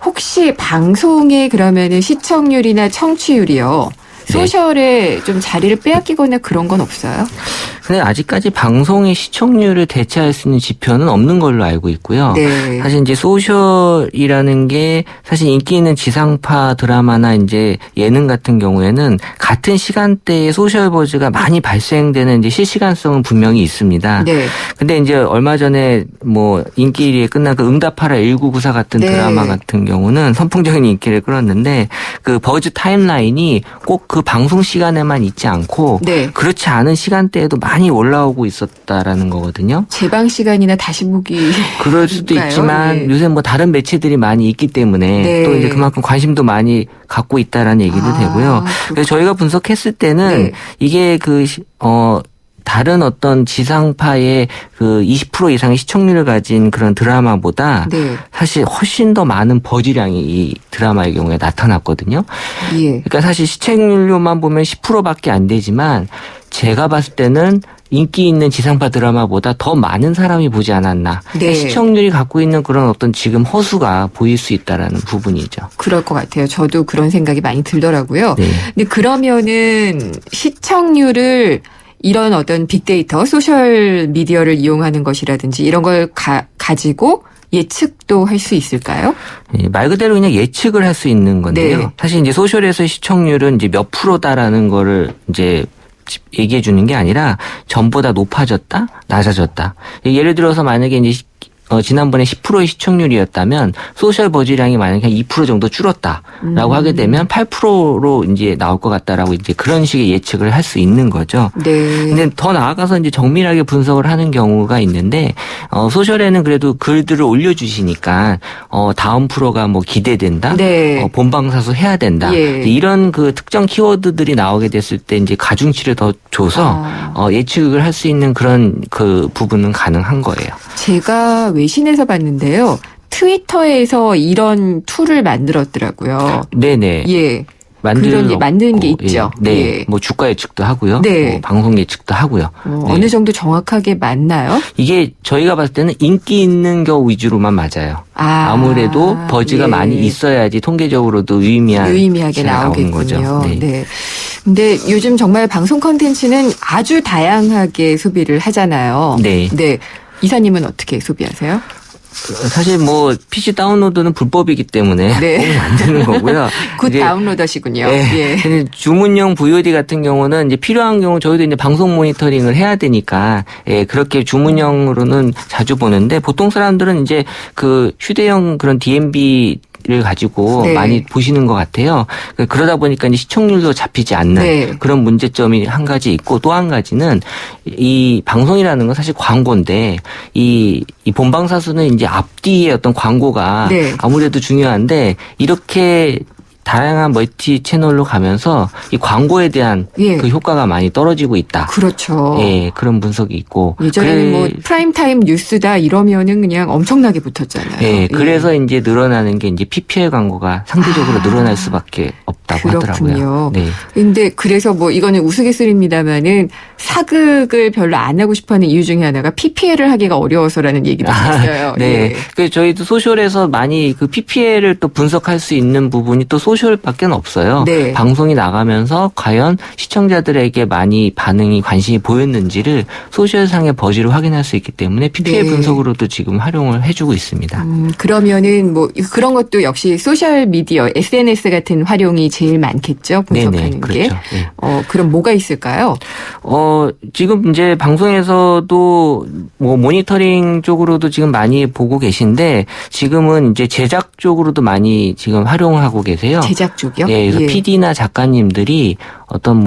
[SPEAKER 2] 혹시 방송에 그러면은 시청률이나 청취율이요. 소셜에 좀 자리를 빼앗기거나 그런 건 없어요?
[SPEAKER 3] 근데 아직까지 방송의 시청률을 대체할 수 있는 지표는 없는 걸로 알고 있고요.
[SPEAKER 2] 네.
[SPEAKER 3] 사실 이제 소셜이라는 게 사실 인기 있는 지상파 드라마나 이제 예능 같은 경우에는 같은 시간대에 소셜 버즈가 많이 발생되는 이제 실시간성은 분명히 있습니다.
[SPEAKER 2] 네.
[SPEAKER 3] 근데 이제 얼마 전에 뭐 인기 1위에 끝난 그 응답하라 1994 같은
[SPEAKER 2] 네.
[SPEAKER 3] 드라마 같은 경우는 선풍적인 인기를 끌었는데 그 버즈 타임라인이 꼭 그 방송 시간에만 있지 않고
[SPEAKER 2] 네.
[SPEAKER 3] 그렇지 않은 시간대에도 많이 올라오고 있었다라는 거거든요.
[SPEAKER 2] 재방 시간이나 다시 보기.
[SPEAKER 3] 그럴 수도 있지만
[SPEAKER 2] 네.
[SPEAKER 3] 요새 뭐 다른 매체들이 많이 있기 때문에
[SPEAKER 2] 네.
[SPEAKER 3] 또 이제 그만큼 관심도 많이 갖고 있다라는 얘기도 되고요. 그래서 저희가 분석했을 때는
[SPEAKER 2] 네.
[SPEAKER 3] 이게 다른 어떤 지상파의 그 20% 이상의 시청률을 가진 그런 드라마보다
[SPEAKER 2] 네.
[SPEAKER 3] 사실 훨씬 더 많은 버즈량이 이 드라마의 경우에 나타났거든요.
[SPEAKER 2] 예.
[SPEAKER 3] 그러니까 사실 시청률로만 보면 10%밖에 안 되지만 제가 봤을 때는 인기 있는 지상파 드라마보다 더 많은 사람이 보지 않았나.
[SPEAKER 2] 네.
[SPEAKER 3] 시청률이 갖고 있는 그런 어떤 지금 허수가 보일 수 있다라는 부분이죠.
[SPEAKER 2] 그럴 것 같아요. 저도 그런 생각이 많이 들더라고요.
[SPEAKER 3] 네.
[SPEAKER 2] 근데 그러면은 시청률을 이런 어떤 빅데이터, 소셜 미디어를 이용하는 것이라든지 이런 걸 가지고 예측도 할 수 있을까요?
[SPEAKER 3] 예, 말 그대로 그냥 예측을 할 수 있는 건데요.
[SPEAKER 2] 네.
[SPEAKER 3] 사실 이제 소셜에서의 시청률은 이제 몇 프로다라는 거를 이제 얘기해 주는 게 아니라 전보다 높아졌다, 낮아졌다. 예를 들어서 만약에 이제 지난번에 10%의 시청률이었다면 소셜 버즈량이 만약에 한 2% 정도 줄었다라고 하게 되면 8%로 이제 나올 것 같다라고 이제 그런 식의 예측을 할 수 있는 거죠.
[SPEAKER 2] 네.
[SPEAKER 3] 근데 더 나아가서 이제 정밀하게 분석을 하는 경우가 있는데 소셜에는 그래도 글들을 올려주시니까 다음 프로가 뭐 기대된다,
[SPEAKER 2] 네.
[SPEAKER 3] 본방사수 해야 된다,
[SPEAKER 2] 예.
[SPEAKER 3] 이런 그 특정 키워드들이 나오게 됐을 때 이제 가중치를 더 줘서 예측을 할 수 있는 그런 그 부분은 가능한 거예요.
[SPEAKER 2] 제가 외신에서 봤는데요. 트위터에서 이런 툴을 만들었더라고요.
[SPEAKER 3] 네네.
[SPEAKER 2] 예. 만드는 게 있죠.
[SPEAKER 3] 네.
[SPEAKER 2] 예.
[SPEAKER 3] 뭐 주가 예측도 하고요.
[SPEAKER 2] 네.
[SPEAKER 3] 뭐 방송 예측도 하고요. 네.
[SPEAKER 2] 어느 정도 정확하게 맞나요?
[SPEAKER 3] 이게 저희가 봤을 때는 인기 있는 거 위주로만 맞아요. 아무래도 버즈가
[SPEAKER 2] 예.
[SPEAKER 3] 많이 있어야지 통계적으로도
[SPEAKER 2] 유의미하게 나오겠군요.
[SPEAKER 3] 거죠. 네.
[SPEAKER 2] 네. 근데 요즘 정말 방송 콘텐츠는 아주 다양하게 소비를 하잖아요.
[SPEAKER 3] 네.
[SPEAKER 2] 네. 이사님은 어떻게 소비하세요?
[SPEAKER 3] 사실 뭐 PC 다운로드는 불법이기 때문에 꼭 만드는 거고요.
[SPEAKER 2] 곧 다운로드하시군요.
[SPEAKER 3] 예. 예. 주문용 VOD 같은 경우는 이제 필요한 경우 저희도 이제 방송 모니터링을 해야 되니까 그렇게 주문용으로는 자주 보는데 보통 사람들은 이제 그 휴대용 그런 DMB 를 가지고 많이 보시는 것 같아요. 그러다 보니까 이제 시청률도 잡히지 않는 그런 문제점이 한 가지 있고 또 한 가지는 이 방송이라는 건 사실 광고인데 이 본방사수는 이제 앞뒤의 어떤 광고가 아무래도 중요한데 이렇게 다양한 멀티 채널로 가면서 이 광고에 대한 그 효과가 많이 떨어지고 있다.
[SPEAKER 2] 그렇죠.
[SPEAKER 3] 예, 그런 분석이 있고.
[SPEAKER 2] 예전에는 뭐 프라임타임 뉴스다 이러면은 그냥 엄청나게 붙었잖아요.
[SPEAKER 3] 예, 그래서 이제 늘어나는 게 이제 PPL 광고가 상대적으로 늘어날 수밖에 없다고 하더라고요. 네.
[SPEAKER 2] 근데 그래서 뭐 이거는 우스갯소리입니다만은 사극을 별로 안 하고 싶어하는 이유 중에 하나가 PPL을 하기가 어려워서라는 얘기도 있어요.
[SPEAKER 3] 네. 그래서 저희도 소셜에서 많이 그 PPL을 또 분석할 수 있는 부분이 또 소셜밖에 없어요. 방송이 나가면서 과연 시청자들에게 많이 반응이 관심이 보였는지를 소셜상의 버즈로 확인할 수 있기 때문에 PPL 분석으로도 지금 활용을 해주고 있습니다.
[SPEAKER 2] 그러면은 뭐 그런 것도 역시 소셜 미디어, SNS 같은 활용이 제일 많겠죠. 분석하는 게.
[SPEAKER 3] 그렇죠.
[SPEAKER 2] 그럼 뭐가 있을까요?
[SPEAKER 3] 지금 이제 방송에서도 뭐 모니터링 쪽으로도 지금 많이 보고 계신데 지금은 이제 제작 쪽으로도 많이 지금 활용하고 계세요.
[SPEAKER 2] 제작 쪽이요?
[SPEAKER 3] 네, 그래서 PD나 작가님들이 어떤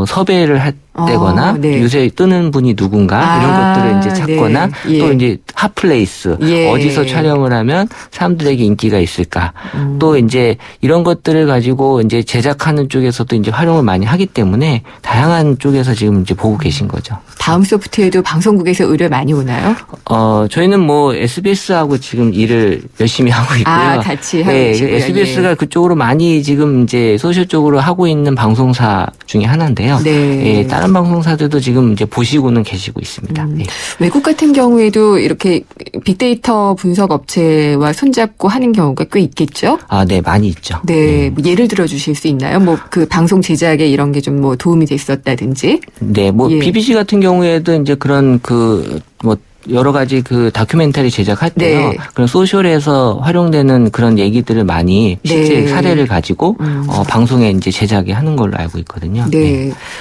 [SPEAKER 3] 섭외를 되거나 요새 뜨는 분이 누군가 이런 것들을 이제 찾거나 또 이제 핫플레이스 어디서 촬영을 하면 사람들에게 인기가 있을까 또 이제 이런 것들을 가지고 이제 제작하는 쪽에서도 이제 활용을 많이 하기 때문에 다양한 쪽에서 지금 이제 보고 계신 거죠.
[SPEAKER 2] 다음 소프트에도 방송국에서 의뢰 많이 오나요?
[SPEAKER 3] 저희는 뭐 SBS하고 지금 일을 열심히 하고 있고요.
[SPEAKER 2] 같이 하고 계시고요.
[SPEAKER 3] SBS가 그쪽으로 많이 지금 이제 소셜 쪽으로 하고 있는 방송사 중에 하나인데요. 다른 방송사들도 지금 이제 보시고는 계시고 있습니다.
[SPEAKER 2] 외국 같은 경우에도 이렇게 빅데이터 분석 업체와 손잡고 하는 경우가 꽤 있겠죠?
[SPEAKER 3] 네, 많이 있죠.
[SPEAKER 2] 뭐 예를 들어 주실 수 있나요? 뭐 그 방송 제작에 이런 게 좀 뭐 도움이 됐었다든지.
[SPEAKER 3] 네, 뭐 BBC 같은 경우에도 이제 그런 여러 가지 그 다큐멘터리 제작할 때요. 그런 소셜에서 활용되는 그런 얘기들을 많이 실제 사례를 가지고 방송에 이제 제작이 하는 걸로 알고 있거든요.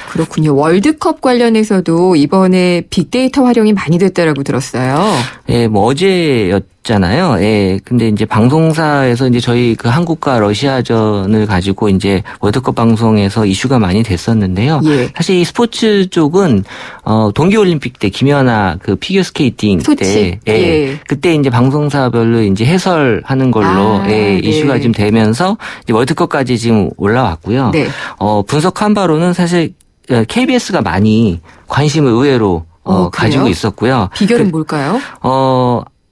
[SPEAKER 2] 그렇군요. 월드컵 관련해서도 이번에 빅데이터 활용이 많이 됐다라고 들었어요.
[SPEAKER 3] 네, 뭐 어제였잖아요. 근데 이제 방송사에서 이제 저희 그 한국과 러시아전을 가지고 이제 월드컵 방송에서 이슈가 많이 됐었는데요. 사실 이 스포츠 쪽은 동계올림픽 때 김연아 그 피겨스케이팅 때 그때 이제 방송사별로 이제 해설하는 걸로 이슈가 좀 되면서 이제 월드컵까지 지금 올라왔고요. 분석한 바로는 사실 KBS가 많이 관심을 의외로 가지고 있었고요.
[SPEAKER 2] 비결은 뭘까요?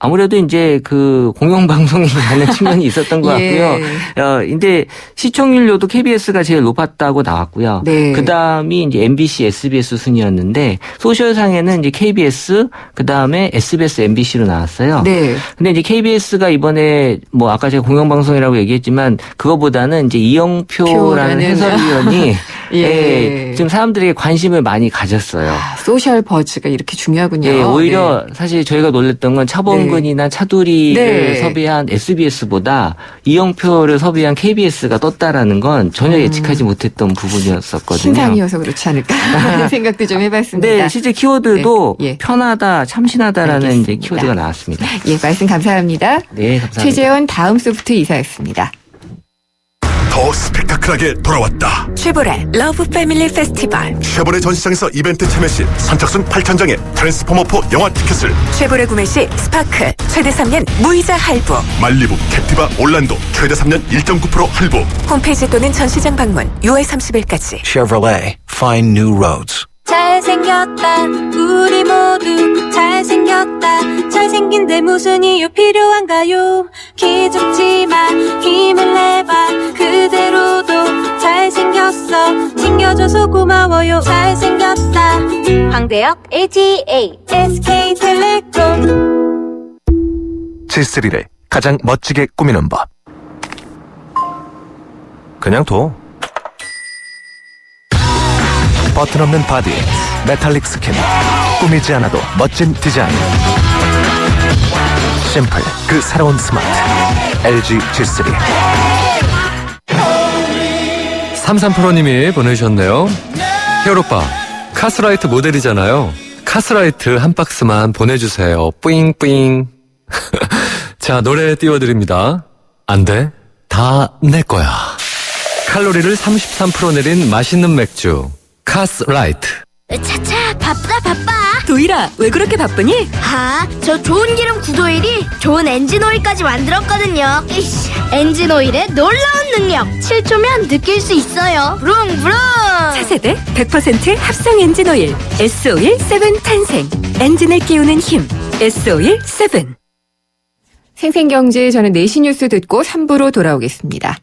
[SPEAKER 3] 아무래도 이제 그 공영방송이라는 측면이 있었던 것 같고요. 근데 시청률료도 KBS가 제일 높았다고 나왔고요. 그 다음이 이제 MBC, SBS 순이었는데 소셜상에는 이제 KBS, 그 다음에 SBS, MBC로 나왔어요. 근데 이제 KBS가 이번에 뭐 아까 제가 공영방송이라고 얘기했지만 그거보다는 이제 이영표라는 해설위원이 지금 사람들에게 관심을 많이 가졌어요.
[SPEAKER 2] 소셜 버즈가 이렇게 중요하군요.
[SPEAKER 3] 오히려 사실 저희가 놀랬던 건 차범근이나 차두리를 섭외한 SBS보다 이영표를 섭외한 KBS가 떴다라는 건 전혀 예측하지 못했던 부분이었었거든요.
[SPEAKER 2] 신상이어서 그렇지 않을까 하는 생각도 좀 해봤습니다.
[SPEAKER 3] 실제 키워드도 편하다, 참신하다라는 이제 키워드가 나왔습니다.
[SPEAKER 2] 말씀 감사합니다.
[SPEAKER 3] 네, 감사합니다.
[SPEAKER 2] 최재원 다음 소프트 이사였습니다.
[SPEAKER 5] 더 스펙타클하게 돌아왔다.
[SPEAKER 6] 쉐보레 러브 패밀리 페스티벌.
[SPEAKER 5] 쉐보레 전시장에서 이벤트 참여 시 선착순 8,000장의 트랜스포머4 영화 티켓을.
[SPEAKER 6] 쉐보레 구매 시 스파크 최대 3년 무이자 할부.
[SPEAKER 5] 말리부, 캡티바, 올란도 최대 3년 1.9% 할부.
[SPEAKER 6] 홈페이지 또는 전시장 방문 6월 30일까지.
[SPEAKER 4] Chevrolet, find new roads.
[SPEAKER 7] 잘생겼다 우리 모두 잘생겼다 잘생긴데 무슨 이유 필요한가요 기죽지마 힘을 내봐 그대로도 잘생겼어 챙겨줘서 고마워요 잘생겼다 황대역 ATA SK텔레콤
[SPEAKER 23] G3를 가장 멋지게 꾸미는 법. 그냥 둬. 버튼 없는 바디에 메탈릭 스킨. 꾸미지 않아도 멋진 디자인.
[SPEAKER 5] 샘플 그 새로운 스마트 LG G3.
[SPEAKER 8] 33%님이 보내주셨네요. 히어로빠, 카스라이트 모델이잖아요. 카스라이트 한 박스만 보내주세요. 뿌잉뿌잉. 자, 노래 띄워드립니다. 안 돼. 다 내 거야. 칼로리를 33% 내린 맛있는 맥주. 카스라이트.
[SPEAKER 7] 차차, 바빠.
[SPEAKER 12] 도일아, 왜 그렇게 바쁘니?
[SPEAKER 7] 저 좋은 기름 구도일이 좋은 엔진오일까지 만들었거든요. 엔진오일의 놀라운 능력. 7초면 느낄 수 있어요. 부릉부릉.
[SPEAKER 12] 차세대 100% 합성 엔진오일 S-오일 7 탄생. 엔진을 깨우는 힘 S-오일 7.
[SPEAKER 2] 생생경제, 저는 4시 뉴스 듣고 3부로 돌아오겠습니다.